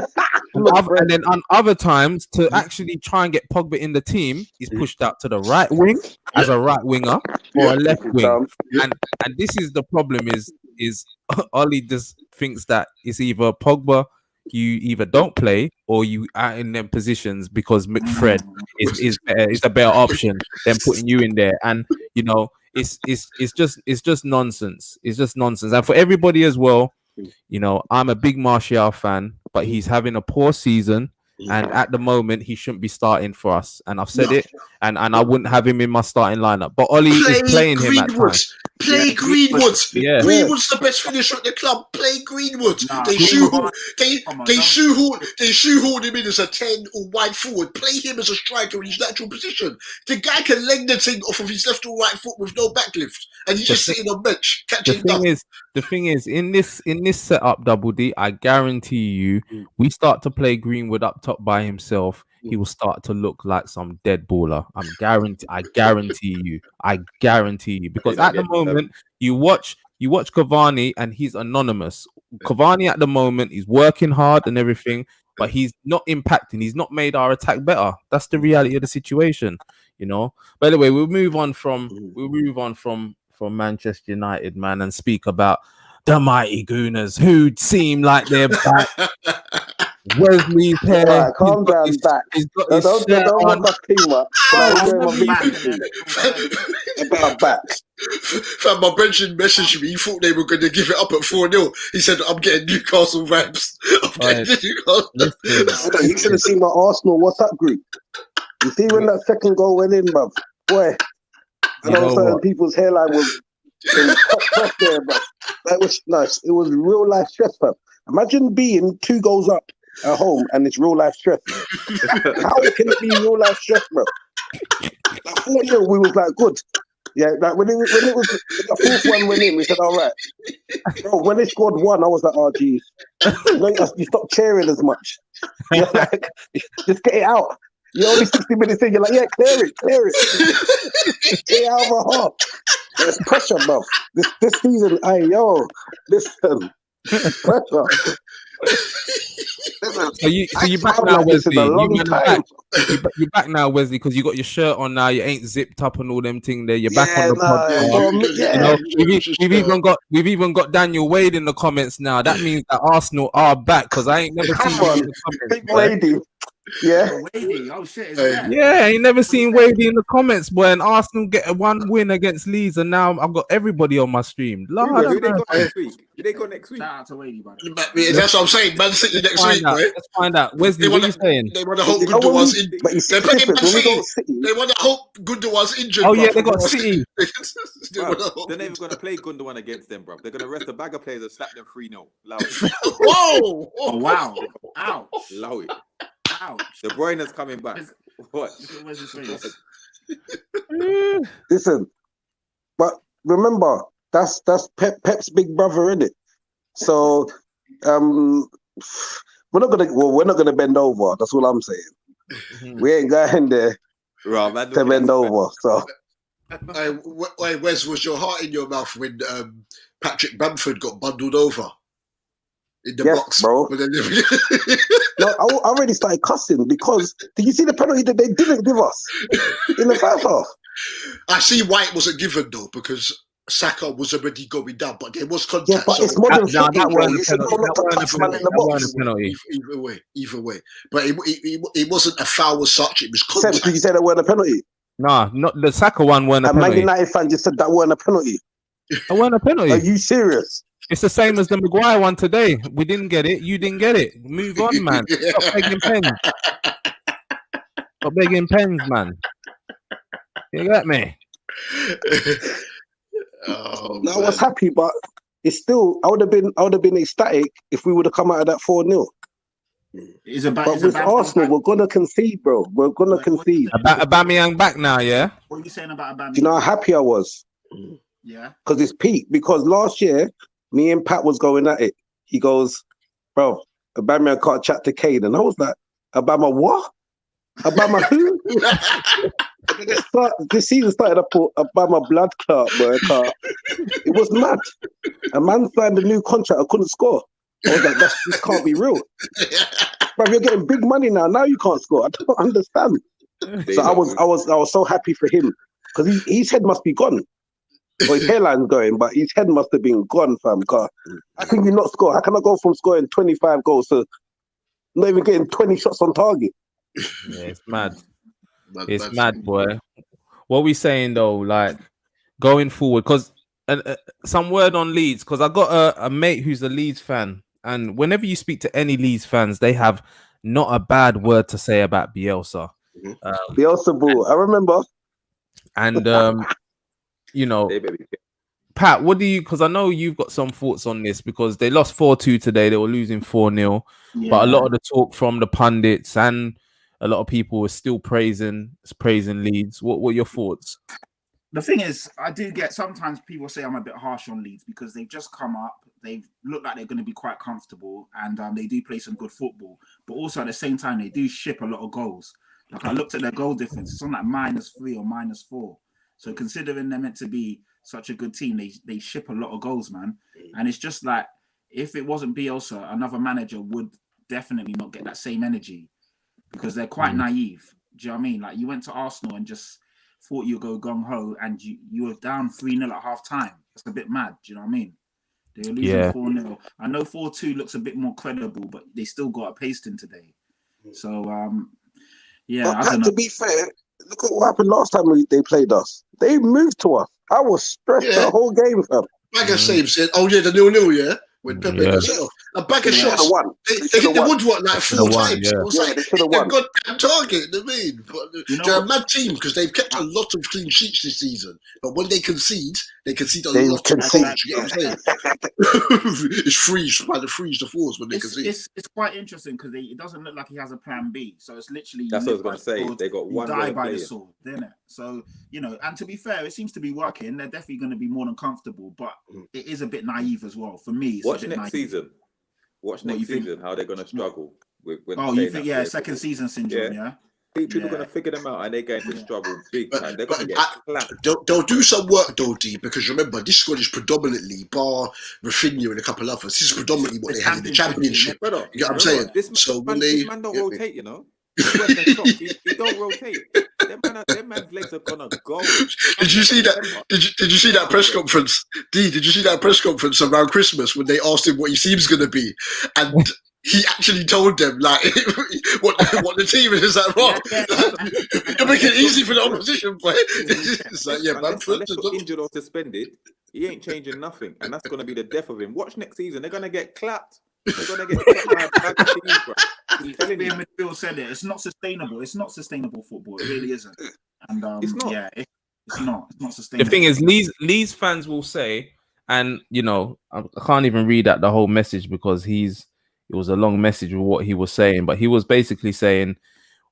on other times to actually try and get Pogba in the team, he's pushed out to the right wing as a right winger or a left wing, and this is the problem. Is Ollie just thinks that it's either Pogba you either don't play or you are in them positions because McFred is a better option than putting you in there, and it's just nonsense. It's just nonsense. And for everybody as well, I'm a big Martial fan, but he's having a poor season. And at the moment, he shouldn't be starting for us. And I've said No. it, and I wouldn't have him in my starting lineup. But Ollie is playing him at times. Play Greenwood. Yeah. Greenwood's the best finisher at the club. Play Greenwood. Nah, They Greenwood- shoehorn him in as a 10 or wide forward. Play him as a striker in his natural position. The guy can leg the thing off of his left or right foot with no backlift, and he's just sitting on bench catching The thing is, in this setup, Double D, I guarantee you, we start to play Greenwood up top by himself, he will start to look like some dead baller. I guarantee you. Because at the moment, you watch Cavani and he's anonymous. Cavani at the moment, he's working hard and everything, but he's not impacting. He's not made our attack better. That's the reality of the situation, you know. But anyway, we'll move on from Manchester United, man, and speak about the mighty Gooners, who seem like they're back. Wesley's hair. Right, calm down, back. Don't talk too much. About back. Fam, my Brendan messaged me. He thought they were going to give it up at 4-0. He said, I'm getting Newcastle vibes. You should have seen my Arsenal WhatsApp group. You see when that second goal went in, bruv? Boy, I know certain people's hairline was top there, bruv. That was nice. It was real life stress, bruv. Imagine being 2 goals up at home and it's real life stress. How can it be real life stress, bro? Like 4-0, we was like, good. Yeah, like when it was the fourth one went in, we said, all right. Bro, when they scored 1, I was like, oh, geez. You stop cheering as much. You're like, just get it out. You're only 60 minutes in, you're like, yeah, clear it. Get it out of a half. There's pressure, bro. This season, listen. Pressure. So you back now, Wesley. You back now, Wesley, because you got your shirt on now. You ain't zipped up and all them thing there. You're back on the podcast. You know, we've even got Daniel Wade in the comments now. That means that Arsenal are back, because I ain't never seen him in the comments. Yeah. Oh shit! I ain't never seen Wadey in the comments, boy. And Arsenal get a 1 win against Leeds, and now I've got everybody on my stream. Who they got next week? Shout out to Wadey, brother. That's what I'm saying. Man City next week, boy. Let's find out. Wesley, what are you saying? They want to hope Gundogan's injured. They want to hope Gundogan's injured. Oh yeah, they got City. They're not even going to play Gundogan against them, bro. They're going to rest a bag of players and slap them 3-0. Allow it. Whoa! Oh wow! Ouch! Allow it. Ouch! De Bruyne's coming back. What? Listen, but remember, that's Pep's big brother, innit? So we're not gonna bend over. That's all I'm saying. We ain't going there to bend over. So Wes, was your heart in your mouth when Patrick Bamford got bundled over in the box, bro? No, I already started cussing because did you see the penalty that they didn't give us in the first half? I see why it wasn't given though, because Saka was already going down, but there was contact. Yeah, but it's modern football, bro. You should know not to touch man in the box. Either way. But it wasn't a foul as such, it was contact. Did you say that weren't a penalty? Nah, not the Saka one weren't a penalty. Man United fan just said that weren't a penalty. That weren't a penalty. Are you serious? It's the same as the Maguire one today. We didn't get it. You didn't get it. Move on, man. Stop begging pens. Stop begging pens, man. You got me? Oh, no, I was happy, but it's still. I would have been ecstatic if we would have come out of that 4-0. But with Arsenal, we're gonna concede, bro. We're gonna concede. Aubameyang back now, yeah. What are you saying about Aubameyang? Do you know how happy I was? Yeah. Because it's peak. Because last year, me and Pat was going at it. He goes, bro, Aubameyang can't chat to Kane. And I was like, Obama what? Obama who? This season started up for Obama blood clot, bro. It was mad. A man signed a new contract. I couldn't score. I was like, this can't be real. Bro, you're getting big money now. Now you can't score. I don't understand. So I was so happy for him. Because his head must be gone. Well, his hairline's going, but his head must have been gone, fam. How can you not score? How can I go from scoring 25 goals to not even getting 20 shots on target? Yeah, it's mad. It's mad, boy. What we saying though, like going forward, because some word on Leeds, because I got a mate who's a Leeds fan, and whenever you speak to any Leeds fans, they have not a bad word to say about Bielsa. Bielsa ball. I remember. And you know, They better be- Pat, what do you? Because I know you've got some thoughts on this because they lost 4-2 today. They were losing 4-0, but a lot of the talk from the pundits and a lot of people were still praising Leeds. What were your thoughts? The thing is, I do get sometimes people say I'm a bit harsh on Leeds because they've just come up. They've looked like they're going to be quite comfortable, and they do play some good football. But also at the same time, they do ship a lot of goals. Like I looked at their goal difference; it's on like -3 or -4. So considering they're meant to be such a good team, they ship a lot of goals, man. And it's just like if it wasn't Bielsa, another manager would definitely not get that same energy because they're quite naive. Do you know what I mean? Like you went to Arsenal and just thought you'd go gung ho, and you were down 3-0 at half time. That's a bit mad. Do you know what I mean? They were losing 4-0. I know 4-2 looks a bit more credible, but they still got a pasting today. So yeah, But I don't know. To be fair, look at what happened last time they played us. They moved to us. I was stressed the whole game, fam. Bag of saves. The 0-0, yeah? When Pepe got set off. A bag of shots. They hit the woodwork like 4 times. It was like, they should have won. Goddamn target, you know what I mean? But they're a mad team because they've kept a lot of clean sheets this season. But when they concede a lot of goals. You know what I'm saying? It's freeze the fours when they concede. It's quite interesting because it doesn't look like he has a plan B. So it's literally That's what I was going to say. They got one die way by of the playing. sword, didn't it? So and to be fair, it seems to be working. They're definitely going to be more than comfortable, but it is a bit naive as well for me. Watch next season. Watch next season how they're going to struggle with. You think second season syndrome? Yeah. People are going to figure them out, and they're going to struggle big time. They're going to get clapped. They'll do some work though, D, because remember this squad is predominantly bar Rafinha and a couple others. This is predominantly what they had in the championship. You get what I'm saying? This man don't rotate, you know. He don't rotate. Them man's legs are gonna go. Did you see that? Did you see that press conference? D, did you see that press conference around Christmas when they asked him what his team's gonna be, and he actually told them like what the team is. Is that wrong? You're making it easy for the opposition, but it's like man, unless you're injured or suspended, he ain't changing nothing, and that's gonna be the death of him. Watch next season; they're gonna get clapped. They're gonna get clapped by a bag of teams, bro. Phil said it. It's not sustainable. It's not sustainable football. It really isn't. And it's not. Yeah, it's not sustainable. The thing is, Leeds fans will say, and I can't even read out the whole message because it was a long message with what he was saying, but he was basically saying,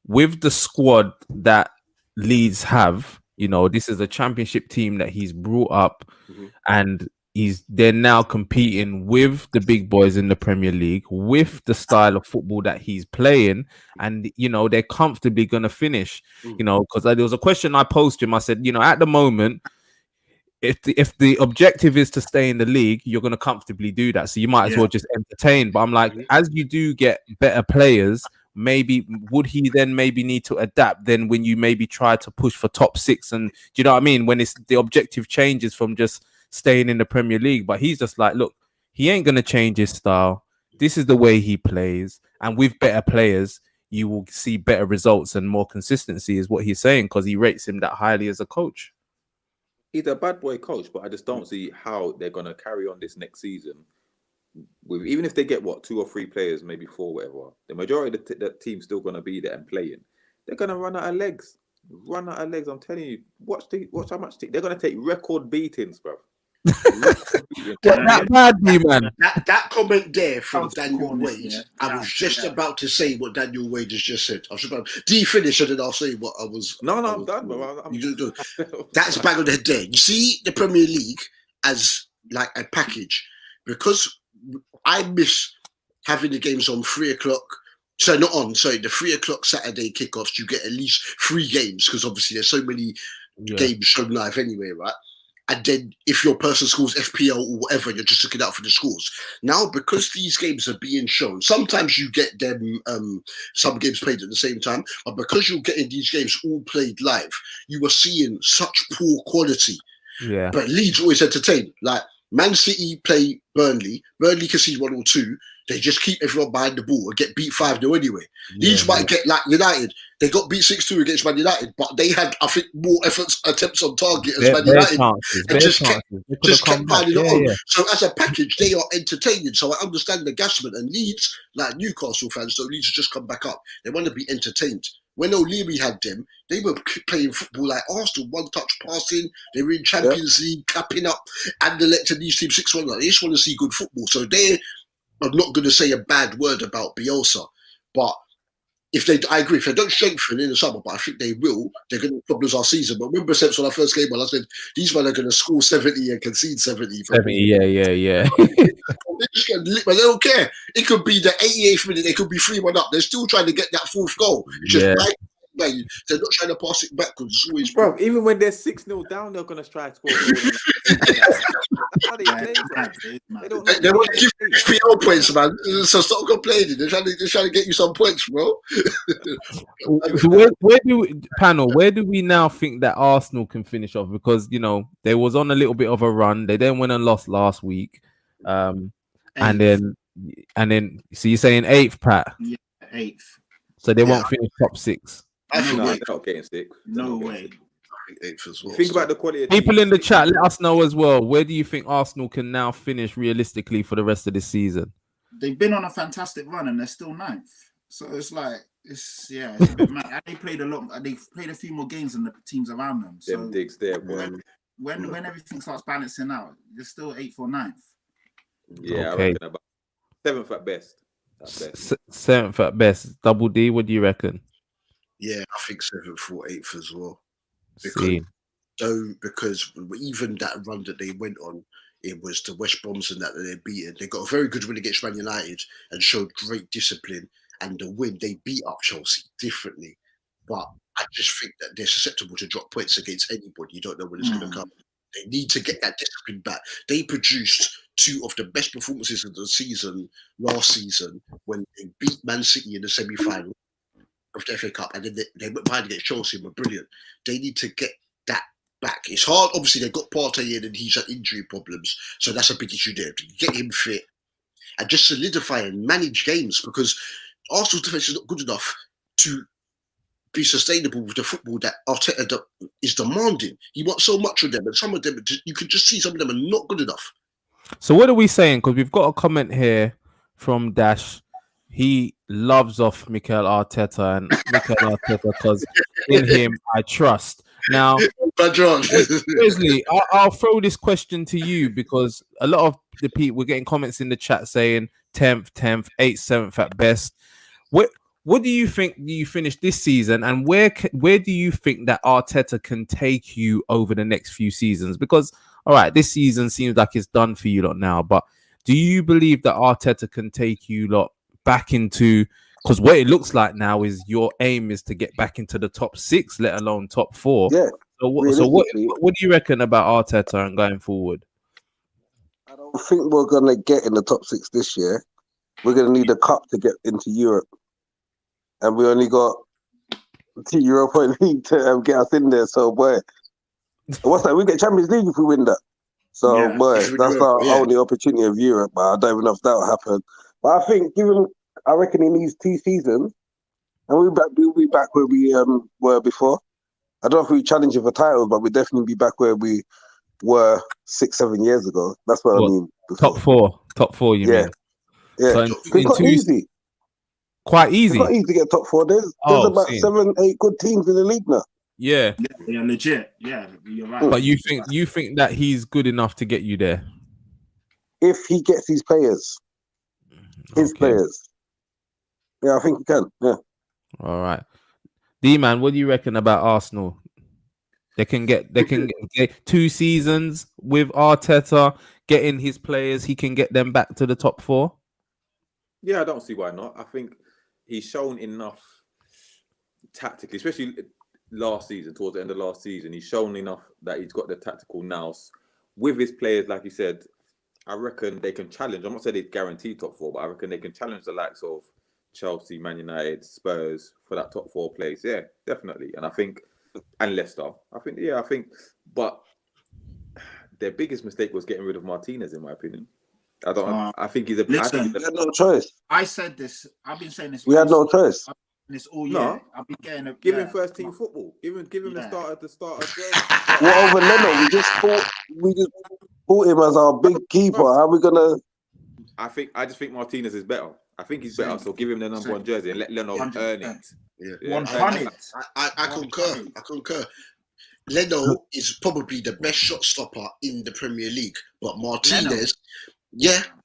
with the squad that Leeds have, this is a championship team that he's brought up, and they're now competing with the big boys in the Premier League with the style of football that he's playing, and they're comfortably going to finish. Because there was a question I posed to him. I said, at the moment, if the objective is to stay in the league, you're going to comfortably do that. So you might as well just entertain. But I'm like, as you do get better players, maybe would he then maybe need to adapt then when you maybe try to push for top 6? And do you know what I mean? When it's the objective changes from just staying in the Premier League, but he's just like, look, he ain't going to change his style. This is the way he plays. And with better players, you will see better results and more consistency is what he's saying, because he rates him that highly as a coach. He's a bad boy coach, but I just don't see how they're going to carry on this next season. Even if they get 2 or 3 players, maybe 4, whatever, the majority of the team's still going to be there and playing. They're going to run out of legs. I'm telling you. Watch how much they're going to take record beatings, bro. That bad, man. That comment there from Daniel Wade, I was just about to say what Daniel Wade has just said. I was about to finish and then I'll say what I was. No, I'm done, bro. That's bang on the head there. You see the Premier League as like a package, because I miss having the games on 3:00. So the 3:00 Saturday kickoffs. You get at least 3 games because obviously there's so many games shown live anyway, right? And then if your person scores FPL or whatever, you're just looking out for the scores. Now, because these games are being shown, sometimes you get them, some games played at the same time, but because you're getting these games all played live, you are seeing such poor quality. Yeah. But Leeds always entertain. Like Man City play Burnley concede 1 or 2. They just keep everyone behind the ball and get beat 5-0 anyway. Leeds might get like United. They got beat 6-2 against Man United, but they had, I think, more attempts on target as Man Their United. chances, And their just chances. They could have just come kept back. piling it Yeah, on. yeah. So as a package, they are entertaining. So I understand the Gasman and Leeds, like Newcastle fans, don't need to just come back up. They want to be entertained. When O'Leary had them, they were playing football like Arsenal, one-touch passing. They were in Champions League, capping up, and electing these teams 6-1. They just want to see good football. So I'm not going to say a bad word about Bielsa, but I agree, if they don't strengthen in the summer, but I think they will, they're going to have problems our season. But remember, Seps, when I first came on, I said, these men are going to score 70 and concede 70. 70, yeah. But they don't care. It could be the 88th minute, they could be 3-1 up. They're still trying to get that fourth goal. It's just bang. They're not trying to pass it backwards. It's always Bro, even when they're 6-0 down, they're going to try to score. How they play, they don't know. They want to give you PL points, man. So stop complaining. They're trying to get you some points, bro. Where do we now think that Arsenal can finish off? Because they was on a little bit of a run. They then went and lost last week, and then so you're saying 8th, Pat? Yeah, 8th. So they won't finish top 6. I think they're not getting 6. No way. 8th as well. Think about the quality of People in the chat, let us know as well. Where do you think Arsenal can now finish realistically for the rest of this season? They've been on a fantastic run and they're still 9th. So it's like it's a bit mad. And they played they've played a few more games than the teams around them. So them digs there, boy. when everything starts balancing out, you're still 8th or 9th. Yeah, Okay. I reckon about 7th at best. 7th at best. Double D, what do you reckon? Yeah, I think 7th or 8th as well. See. Because even that run that they went on, it was the West Broms and that they beat. They got a very good win against Man United and showed great discipline. And the win, they beat up Chelsea differently. But I just think that they're susceptible to drop points against anybody. You don't know when it's going to come. They need to get that discipline back. They produced 2 of the best performances of the season last season when they beat Man City in the semi-final of the FA Cup, and then they went behind against Chelsea and were brilliant. They need to get that back. It's hard. Obviously, they've got Partey in and he's had injury problems, so that's a big issue there. To get him fit and just solidify and manage games, because Arsenal's defence is not good enough to be sustainable with the football that Arteta is demanding. He wants so much of them, and some of them, you can just see some of them are not good enough. So what are we saying? Because we've got a comment here from Dash. He loves off Mikel Arteta and Mikel Arteta because in him I trust. Now, Wesley, I'll throw this question to you because a lot of the people we're getting comments in the chat saying 10th, 8th, 7th at best. What do you think you finish this season, and where do you think that Arteta can take you over the next few seasons? Because all right, this season seems like it's done for you lot now, but do you believe that Arteta can take you lot back into, because what it looks like now is your aim is to get back into the top 6, let alone top 4. Yeah. So what do you reckon about Arteta and going forward? I don't think we're gonna get in the top 6 this year. We're gonna need a cup to get into Europe, and we only got the Europa League to get us in there. So boy, what's that? We get Champions League if we win that. So boy, that's our only opportunity of Europe. But I don't even know if that will happen. But I think, I reckon in these 2 seasons, and we'll be back where we were before. I don't know if we challenge for titles, but we'll definitely be back where we were 6-7 years ago. That's what I mean. Before. Top 4, you mean? Yeah, so it's quite easy. Quite easy. It's not easy to get top 4. There's about 7-8 good teams in the league now. Yeah, legit. Yeah, you're right. But you think that he's good enough to get you there? If he gets his players. Players. Yeah, I think he can. Yeah. All right. D-Man, what do you reckon about Arsenal? They can get 2 seasons with Arteta getting his players. He can get them back to the top 4. Yeah, I don't see why not. I think he's shown enough tactically, especially last season, towards the end of last season. He's shown enough that he's got the tactical nous with his players. Like you said, I reckon they can challenge. I'm not saying they guarantee top 4, but I reckon they can challenge the likes of Chelsea, Man United, Spurs for that top 4 place. Yeah, definitely. And I think, and Leicester. I think, but their biggest mistake was getting rid of Martinez, in my opinion. I think he's a. Listen, we had no choice. I said this. I've been saying this. We had no choice. this all No. year. I've been getting a Give him first team football. Give him the starter. What over Leno? We just bought him as our big keeper. How are we gonna? I just think Martinez is better. I think he's better. So give him the number 1 jersey and let Leno earn it. Yeah. 100. I concur. Leno is probably the best shot stopper in the Premier League, but Martinez,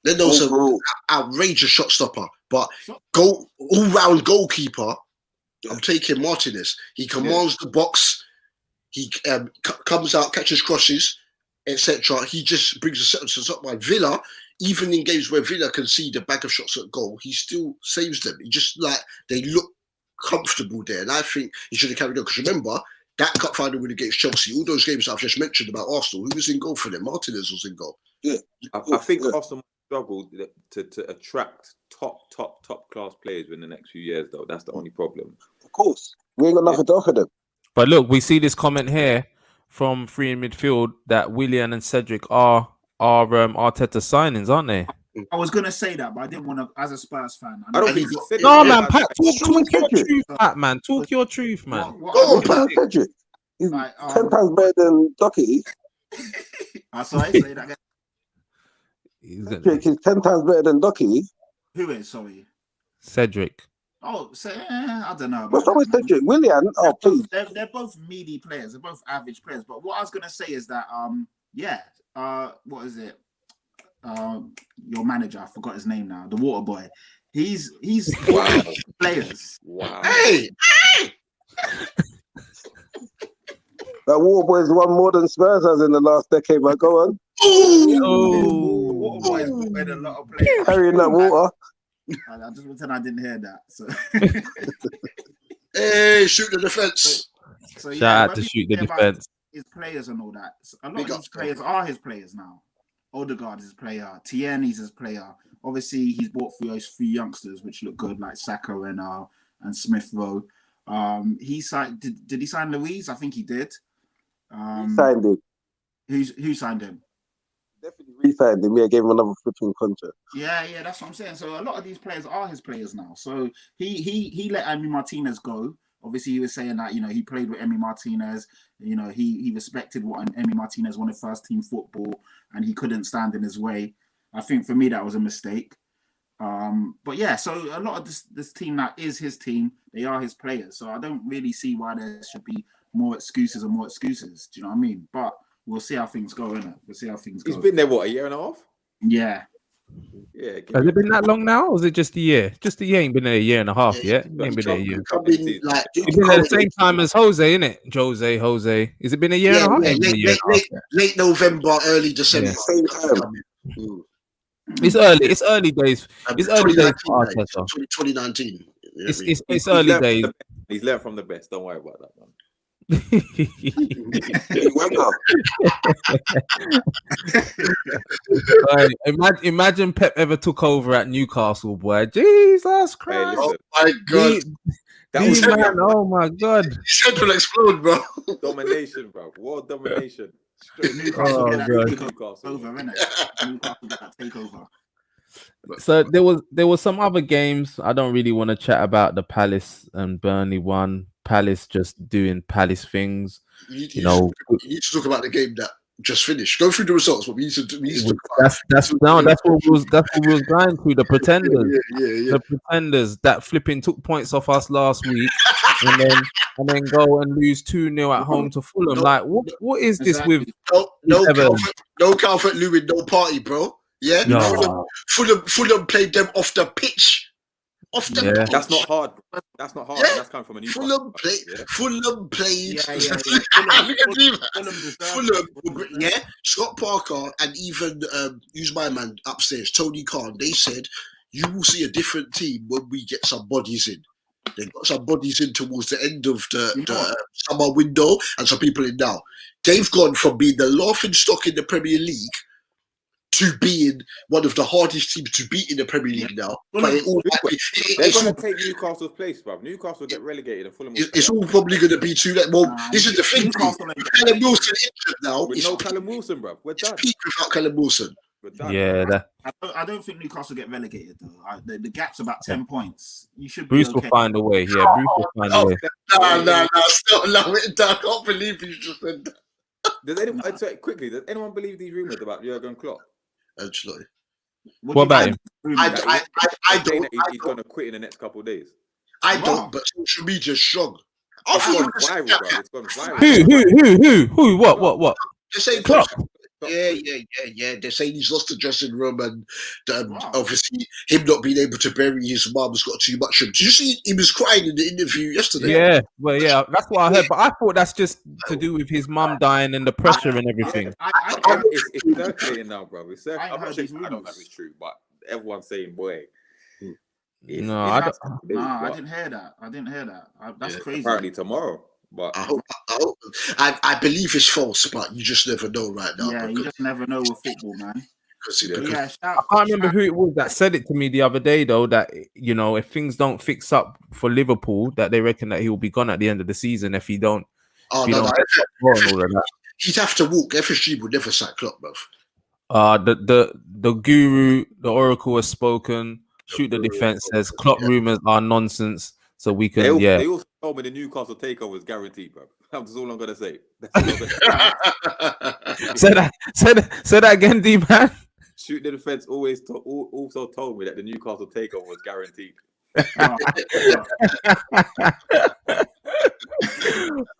Leno's an outrageous shot stopper, but all-round goalkeeper. I'm taking Martinez. He commands the box. He comes out, catches crosses, etc. He just brings the sentences up. Like Villa, even in games where Villa concede a bag of shots at goal, he still saves them. He just they look comfortable there, and I think he should have carried on. Because remember that cup final win against Chelsea, all those games I've just mentioned about Arsenal, who was in goal for them? Martinez was in goal. Yeah, I think Arsenal struggled to attract top class players in the next few years, though. That's the only problem. Of course, we ain't got nothing to offer them. But look, we see this comment here from Free in Midfield that Willian and Cedric are Arteta signings, aren't they? I was gonna say that, but I didn't want to. As a Spurs fan, I don't think. No, man, Pat, talk your truth, Pat, man. Talk your truth, man. Go on, Pat. Cedric. He's 10 times better than Doherty. Sorry, say that again. Cedric is 10 times better than Doherty. Who is? Sorry. Cedric. Oh, I don't know. What's wrong with Cedric? Willian? Oh, please. They're both meaty players. They're both average players. But what I was gonna say is that, what is it? Your manager, I forgot his name now. The water boy. He's Wow. players. Wow. Hey! That water boy's won more than Spurs has in the last decade, but go on. Water boy has won a lot of players. Carrying that water. I just pretend I didn't hear that. So Hey, shoot the defense. so Shout out to shoot the defense. His players and all that. So a lot of these players are his players now. Odegaard is his player. Tierney's his player. Obviously, he's bought for those 3 youngsters, which look good, like Saka and Smith Rowe. He signed. Did he sign Louise? I think he did. He signed him. Who signed him? Definitely re-signed him. Yeah, gave him another flipping contract. Yeah, that's what I'm saying. So a lot of these players are his players now. So he let Emi Martinez go. Obviously, he was saying that, he played with Emi Martinez. He respected what Emi Martinez wanted first team football, and he couldn't stand in his way. I think for me that was a mistake. But yeah, so a lot of this team that is his team, they are his players. So I don't really see why there should be more excuses. Do you know what I mean? But we'll see how things go, innit? We'll see how things go. He's been there, what, a year and a half? Yeah. Yeah. Has it been that long now, or is it just a year? Just a year. Ain't been there a year and a half yet. Ain't been there a year. It's been at the same time as Jose, innit? Jose. Has it been a year and a half? Late November, early December. Same time. It's early. It's early days. It's early days for 2019. It's early days. He's learned from the best. Don't worry about that, man. Imagine Pep ever took over at Newcastle, boy. Jesus Christ! Oh my God! Oh my God! Shit will explode, bro. Domination, bro. World domination. Newcastle get that takeover, innit? Newcastle get that takeover. So there was some other games. I don't really want to chat about the Palace and Burnley one. Palace just doing Palace things. You need to talk about the game that just finished. Go through the results. But we need to that's what we was going through. The Pretenders, the Pretenders that flipping took points off us last week, and then go and lose 2-0 at home to Fulham. Like what is this with? No Calvert Lewin, no party, bro. Yeah, no. Fulham played them off the pitch. Pitch. That's not hard. That's not hard. Yeah. That's coming from a new Fulham played. Fulham. Scott Parker and even use my man upstairs, Tony Khan. They said you will see a different team when we get some bodies in. They got some bodies in towards the end of the summer window, and some people in now. They've gone from being the laughing stock in the Premier League to being one of the hardest teams to beat in the Premier League now. But they're going to take Newcastle's place, bro. Newcastle get relegated and Fulham. It's all probably going to be too late. Well, this is the thing. Callum Wilson injured now. With no Callum Wilson, bro. We're done. Peak without Callum Wilson. We're done. Yeah, I don't think Newcastle get relegated though. The gap's about 10 points. You should be Bruce okay. will find a way. Yeah, Bruce will find a way. No, stop loving it. I can't believe you just said that. Does anyone quickly? Does anyone believe these rumors about Jurgen Klopp? Actually, What about him? I Saying don't. that he's going to quit in the next couple of days. I don't. But social media's strong. It's I gone thought viral, bro. It's gone viral. Who? What? they're saying Klopp. Yeah. They're saying he's lost the dressing room, and obviously him not being able to bury his mum's got too much. Did you see he was crying in the interview yesterday? Yeah, well, yeah, that's what I heard. But I thought that's just to do with his mum dying and the pressure and everything. It's circulating now, bro. I'm not sure. I don't know if it's true, but everyone's saying, boy. No, I don't. I didn't hear that. That's crazy. Apparently tomorrow. But I believe it's false, but you just never know right now. Yeah, you just never know with football, man. I can't remember who it was that said it to me the other day, though, that, you know, if things don't fix up for Liverpool, that they reckon that he will be gone at the end of the season if he don't. He'd have to walk. FSG would never sack Klopp, bro. The guru, the oracle has spoken. Shoot the defense says Klopp rumors are nonsense. So we can, They also told me the Newcastle takeover is guaranteed, bro. That's all I'm gonna say. Say that again, D man. Shoot the defense also told me that the Newcastle takeover was guaranteed.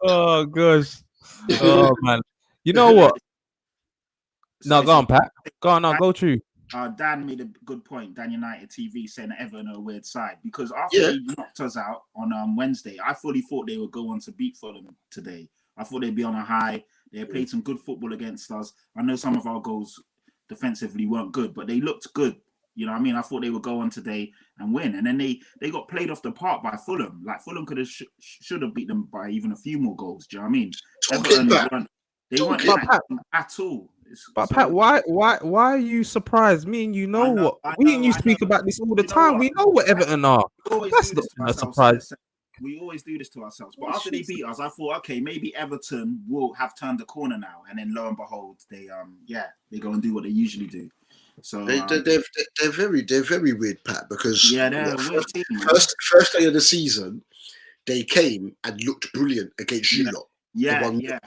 Oh gosh. Oh man. You know what? No, go on, Pat. Go on, go through. Dan made a good point. Dan United TV saying that Everton are a weird side because after they knocked us out on Wednesday, I fully thought they would go on to beat Fulham today. I thought they'd be on a high. They played some good football against us. I know some of our goals defensively weren't good, but they looked good. You know what I mean? I thought they would go on today and win. And then they got played off the park by Fulham. Like Fulham could have should have beat them by even a few more goals. Do you know what I mean? They weren't at all. But Pat, why are you surprised? Me and you know what? Me and you speak about this all the time. We know what Everton are. That's not a surprise. We always do this to ourselves. But after they beat us, I thought, okay, maybe Everton will have turned the corner now. And then lo and behold, they go and do what they usually do. So they're very weird, Pat, because they're a weird team, first day of the season, they came and looked brilliant against you lot. Yeah.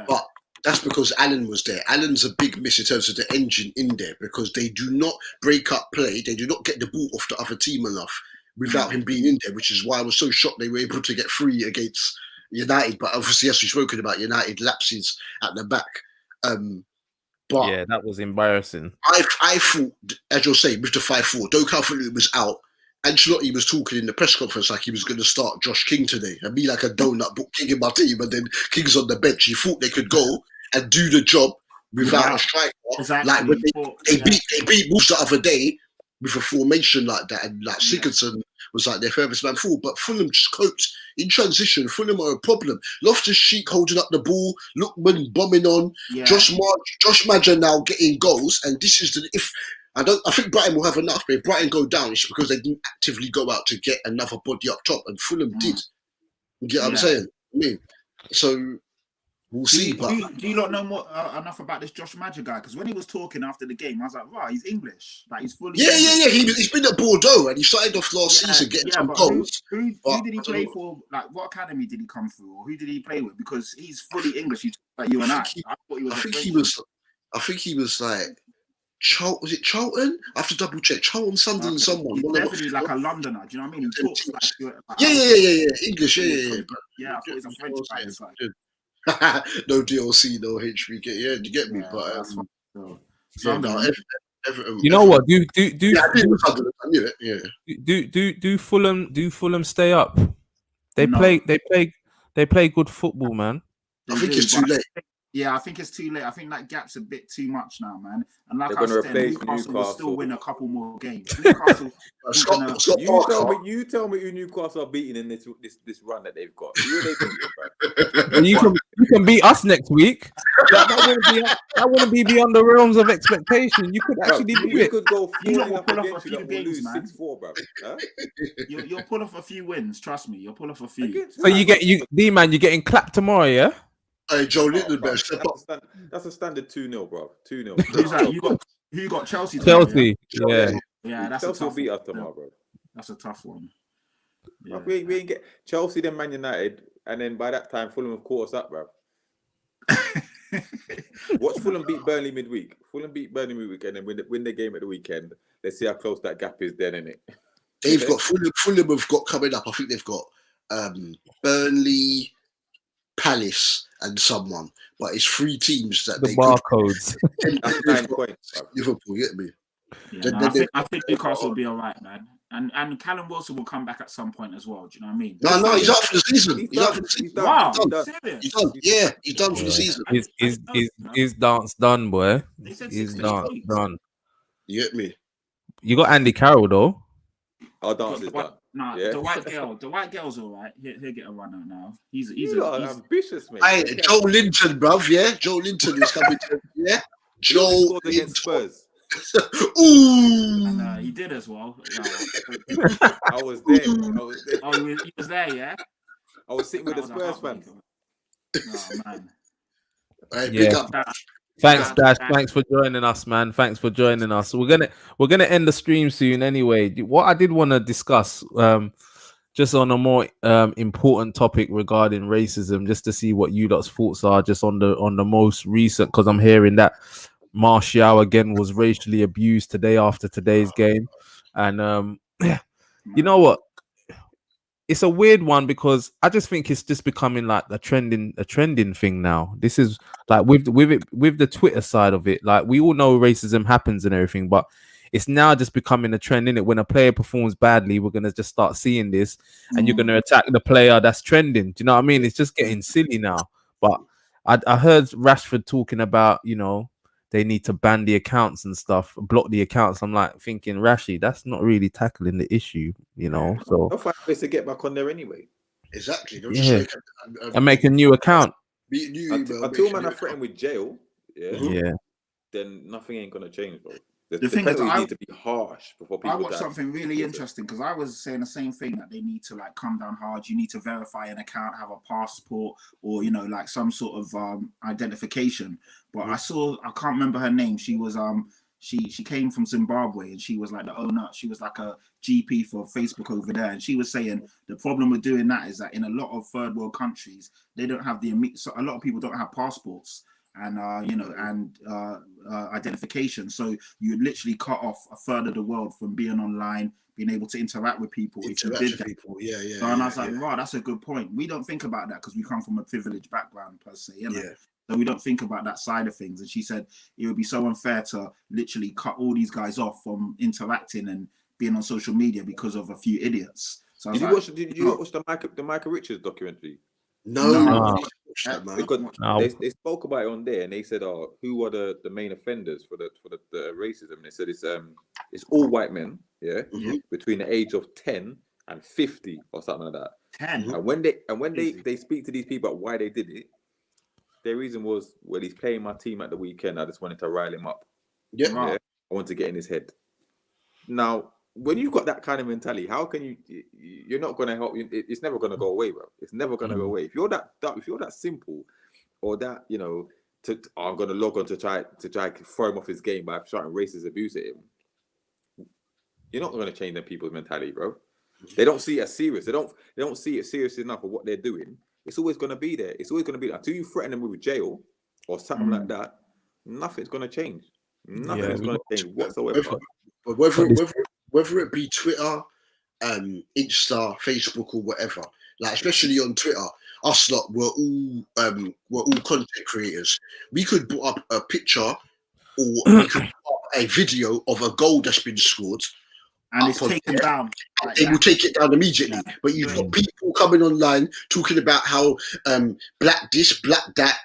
But that's because Allen was there. Allen's a big miss in terms of the engine in there because they do not break up play. They do not get the ball off the other team enough without him being in there, which is why I was so shocked they were able to get free against United. But obviously, as we've spoken about, United lapses at the back. But yeah, that was embarrassing. I thought, as you're saying, with the 5-4, though Calvert-Lewin was out, Ancelotti was talking in the press conference like he was going to start Josh King today and be like a donut, put King in my team, and then King's on the bench. He thought they could go and do the job without a striker. Exactly. Like when they beat Wolves the other day with a formation like that, and like Sigurdsson was like their furthest man forward. But Fulham just coped in transition. Fulham are a problem. Loftus-Cheek holding up the ball, Lookman bombing on, Josh Maja now getting goals, and this is I think Brighton will have enough, but if Brighton go down, it's because they didn't actively go out to get another body up top, and Fulham did. You get what I'm saying? I mean, so we'll see. Do you not know more enough about this Josh Maja guy? Because when he was talking after the game, I was like, wow, he's English. Like he's fully English. He's been at Bordeaux and he started off last season getting some goals. Who did he play for? Like what academy did he come through, or who did he play with? Because he's fully English. Like you and I. I think he was like. Was it Charlton? I have to double check. Charlton, Sunderland, someone. He's definitely like a Londoner. Do you know what I mean? He talks like English. I thought he's a French guy. No DLC, no HBK. Yeah, you get me. But Everton. You know what? Do Fulham stay up? They play good football, man. I think it's too late. Yeah, I think it's too late. I think that gap's a bit too much now, man. And like I said, Newcastle will still win a couple more games. Newcastle. You tell me who Newcastle are beating in this run that they've got. Who are they beating, bro? You can beat us next week. That wouldn't be beyond the realms of expectation. You could actually do it. You could go pull off a few games, man. 6-4, bro. Huh? You'll pull off a few wins. Trust me, you'll pull off a few. So D-man, you're getting clapped tomorrow, yeah? Hey, Joe Linton, That's a standard 2-0, bro. 2-0. Who got Chelsea? Tomorrow, Chelsea. Yeah. Yeah, that's Chelsea a will tough beat one. us tomorrow, bro. That's a tough one. Yeah. Like, we ain't get Chelsea, then Man United, and then by that time, Fulham have caught us up, bro. Watch Fulham beat Burnley midweek. Fulham beat Burnley midweek, and then win the game at the weekend. Let's see how close that gap is then, innit? They've got Fulham have got coming up. I think they've got Burnley, Palace, and someone. But it's 3 teams that The they barcodes. That's 9 points. Bro. Liverpool, you get me? Yeah, I think Newcastle will be all right, man. And Callum Wilson will come back at some point as well. Do you know what I mean? No, he's out for the season. He's out for the season. Wow, Serious? He's done. Yeah, he's done for the season. His dance done, boy. They said His 6 dance weeks. done. You get me? You got Andy Carroll though. Our dance is done. Nah, Yeah. the white girl's all right. He'll get a run out now. He's ambitious, mate. Hey, Joe Linton, bruv. Yeah, Joe Linton is coming to. Yeah, Joe scored against Spurs. Ooh. And he did as well. I was there. Oh, he was there, yeah. I was sitting with the Spurs fans. Oh man. Hey, Yeah. big up. Thanks, Dash. Thanks for joining us, man. Thanks for joining us. We're gonna end the stream soon anyway. What I did want to discuss, just on a more important topic regarding racism, just to see what you lot's thoughts are, just on the most recent, because I'm hearing that Martial again was racially abused today after today's game, and you know what? It's a weird one because I just think it's just becoming like a trending thing now. This is like with the Twitter side of it. Like, we all know racism happens and everything, but it's now just becoming a trend, innit? When a player performs badly, we're gonna just start seeing this, and you're gonna attack the player that's trending. Do you know what I mean? It's just getting silly now. But I heard Rashford talking about, they need to ban the accounts and stuff, block the accounts. I'm like thinking, Rashy, that's not really tackling the issue, So They'll find ways to get back on there anyway. Exactly. Yeah. And make a new account. Until man are threatened with jail, Yeah. then nothing ain't gonna change, bro. The thing is, penalties need to be harsh before people I watched die. something really interesting because I was saying the same thing, that they need to like come down hard. You need to verify an account, have a passport, or like some sort of identification. But I can't remember her name. She was she came from Zimbabwe, and she was like the owner. She was like a GP for Facebook over there, and she was saying the problem with doing that is that in a lot of third world countries, they don't have so a lot of people don't have passports and identification. So you would literally cut off a third of the world from being online, being able to interact with people. If you did that. Yeah. So, and I was like, wow, that's a good point. We don't think about that because we come from a privileged background per se. So we don't think about that side of things. And she said it would be so unfair to literally cut all these guys off from interacting and being on social media because of a few idiots. So did you watch the Michael Richards documentary? No. Because they spoke about it on there, and they said, who are the main offenders for the racism? They said it's all white men, between the age of 10 and 50 or something like that. 10. And when they speak to these people about why they did it, their reason was, well, he's playing my team at the weekend. I just wanted to rile him up. Yeah. I want to get in his head. Now, when you've got that kind of mentality, how can you're not going to help? It's never going to go away, bro. It's never going to go away. If you're that simple, or that I'm going to log on to try to throw him off his game by shouting racist abuse at him, you're not going to change them people's mentality, bro. They don't see it as serious. They don't see it serious enough of what they're doing. It's always going to be there. It's always going to be there. Until you threaten them with jail or something like that, nothing's going to change. Nothing's going to change whatsoever. But whether it be Twitter, Insta, Facebook, or whatever, like especially on Twitter, us lot we're all content creators. We could put up a picture, or we could put up a video of a goal that's been scored, and it's taken down. They will take it down immediately. Yeah. But you've got people coming online talking about how black this, black that,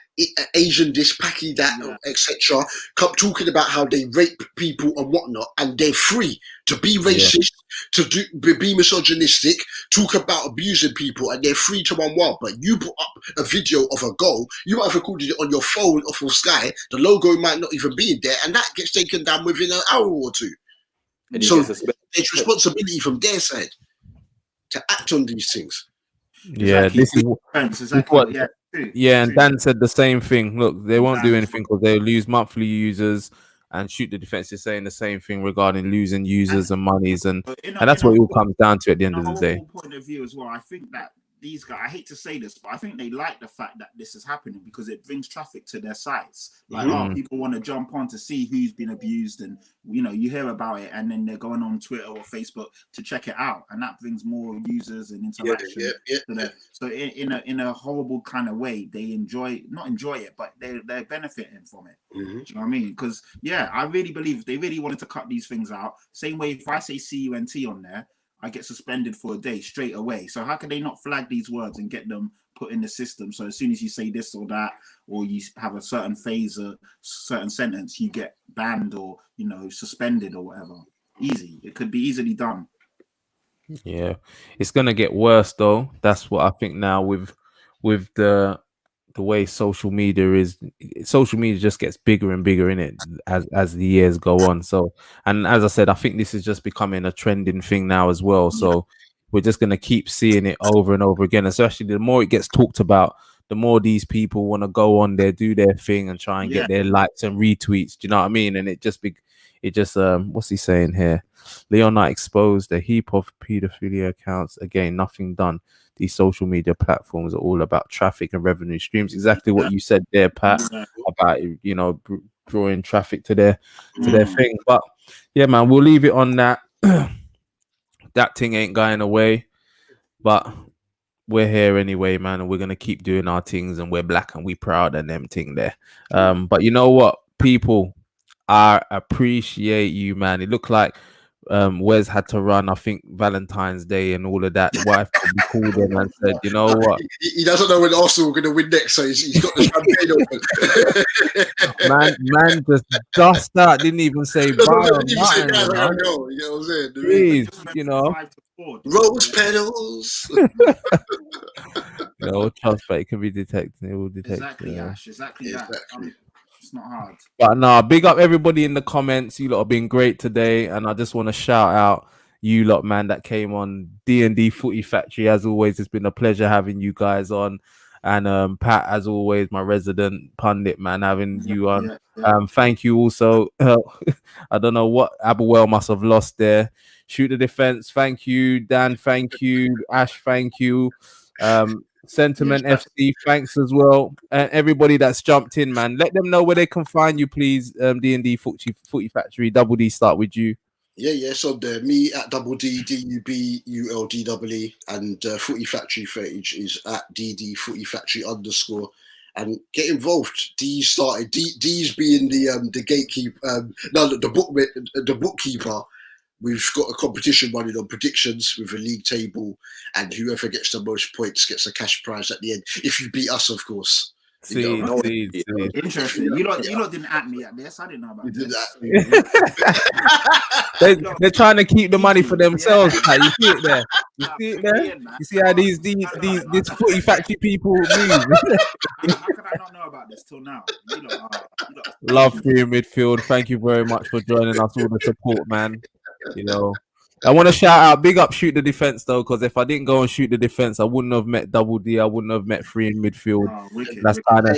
Asian this, Paki that, etc. Talking about how they rape people and whatnot, and they're free to be racist, to be misogynistic, talk about abusing people, and they're free to run wild. But you put up a video of a goal, you might have recorded it on your phone off of Sky, the logo might not even be in there, and that gets taken down within an hour or two. And so it's responsibility from their side to act on these things. Yeah, exactly. And Dan said the same thing. Look, they won't do anything because they'll lose monthly users, and Shoot the Defense is saying the same thing regarding losing users and monies, and In that's what it all comes down to at the end of the day. Point of view as well, I think that these guys, I hate to say this, but I think they like the fact that this is happening because it brings traffic to their sites. Like, people want to jump on to see who's been abused, and you hear about it, and then they're going on Twitter or Facebook to check it out, and that brings more users and interaction. So in a horrible kind of way, they not enjoy it, but they're benefiting from it. Do you know what I mean? Because I really believe if they really wanted to cut these things out, same way if I say CUNT on there, I get suspended for a day straight away. So how can they not flag these words and get them put in the system? So as soon as you say this or that, or you have a certain phase, a certain sentence, you get banned or, suspended or whatever. Easy. It could be easily done. Yeah. It's going to get worse though. That's what I think now with the way social media just gets bigger and bigger in it as the years go on. So, and as I said, I think this is just becoming a trending thing now as well. So we're just going to keep seeing it over and over again, especially the more it gets talked about, the more these people want to go on there, do their thing and try and get their likes and retweets. Do you know what I mean? And it just what's he saying here? Leonite exposed a heap of pedophilia accounts. Again, nothing done. These social media platforms are all about traffic and revenue streams. Exactly what you said there, Pat, about drawing traffic to their thing. But yeah, man, we'll leave it on that. That thing ain't going away, but we're here anyway, man, and we're gonna keep doing our things, and we're black and we proud and them thing there. But you know what, people, I appreciate you, man. It looked like Wes had to run, I think, Valentine's Day and all of that. The wife called him and said, you know what? He doesn't know when Arsenal are going to win next, so he's got the champagne open. man just dust out, didn't even say bye or nothing. Please, Rose petals. No, trust, but it can be detected. It will detect. Exactly, Ash. Exactly that. It's not hard. But no, big up everybody in the comments. You lot have been great today, and I just want to shout out you lot, man, that came on D&D Footy Factory. As always, it's been a pleasure having you guys on, and Pat, as always, my resident pundit, man, having you on. Thank you also. I don't know what Aberwell must have lost there. Shoot the Defense, thank you. Dan, thank you. Ash, thank you. Sentiment FC, thanks as well. And everybody that's jumped in, man, let them know where they can find you, please. D&D Footy Factory. Double D, start with you. Yes, on there. Me at Double D, DUBULDEE, and Footy Factory page is at DD Footy Factory _. And get involved. D's started. D's being the gatekeeper. The bookkeeper. We've got a competition running on predictions with a league table, and whoever gets the most points gets a cash prize at the end. If you beat us, of course. Interesting. You lot didn't at me at this. I didn't know about this. They're trying to keep the money for themselves. You see it there. You see how these Footy Factory people move. How can I not know about this till now? Love for you, midfield. Thank you very much for joining us. All the support, man. I want to shout out, big up Shoot the Defense though, because if I didn't go and Shoot the Defense, I wouldn't have met Double D. I wouldn't have met 3 in midfield. That's kind of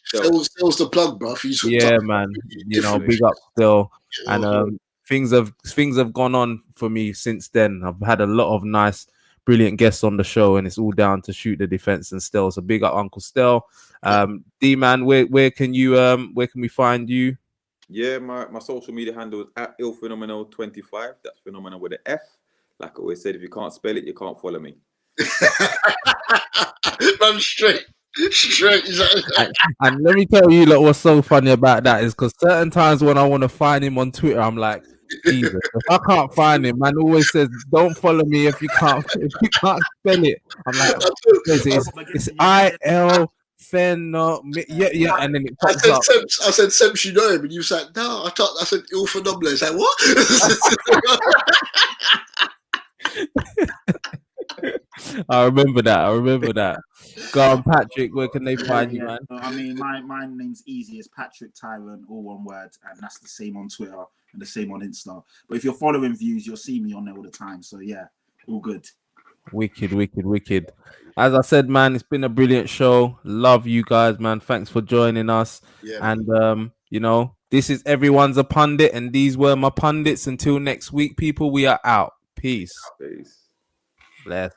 Still's the plug, bro. Yeah, man. Big up Still. And things have gone on for me since then. I've had a lot of nice, brilliant guests on the show, and it's all down to Shoot the Defense and Still. So big up Uncle Still. D man, where can we find you? Yeah, my social media handle is at illphenomenal25. That's phenomenal with an F. Like I always said, if you can't spell it, you can't follow me. I'm straight. And let me tell you, what's so funny about that is because certain times when I want to find him on Twitter, I'm like, Jesus, if I can't find him, man always says, don't follow me if you can't spell it. I'm like, it's IL. Yeah, and then it pops up. I said, Sems, you know him, and you said, no, I said, ill phenomenal. It's like, what? I remember that. Go on, Patrick, where can they find you, man? I mean, my name's easy. It's Patrick Tyrant, all one word, and that's the same on Twitter and the same on Insta. But if you're following views, you'll see me on there all the time. So yeah, all good. Wicked. As I said, man, it's been a brilliant show. Love you guys, man. Thanks for joining us. Yeah, and This is Everyone's a Pundit, and these were my pundits. Until next week, people, we are out. Peace. Peace. Bless.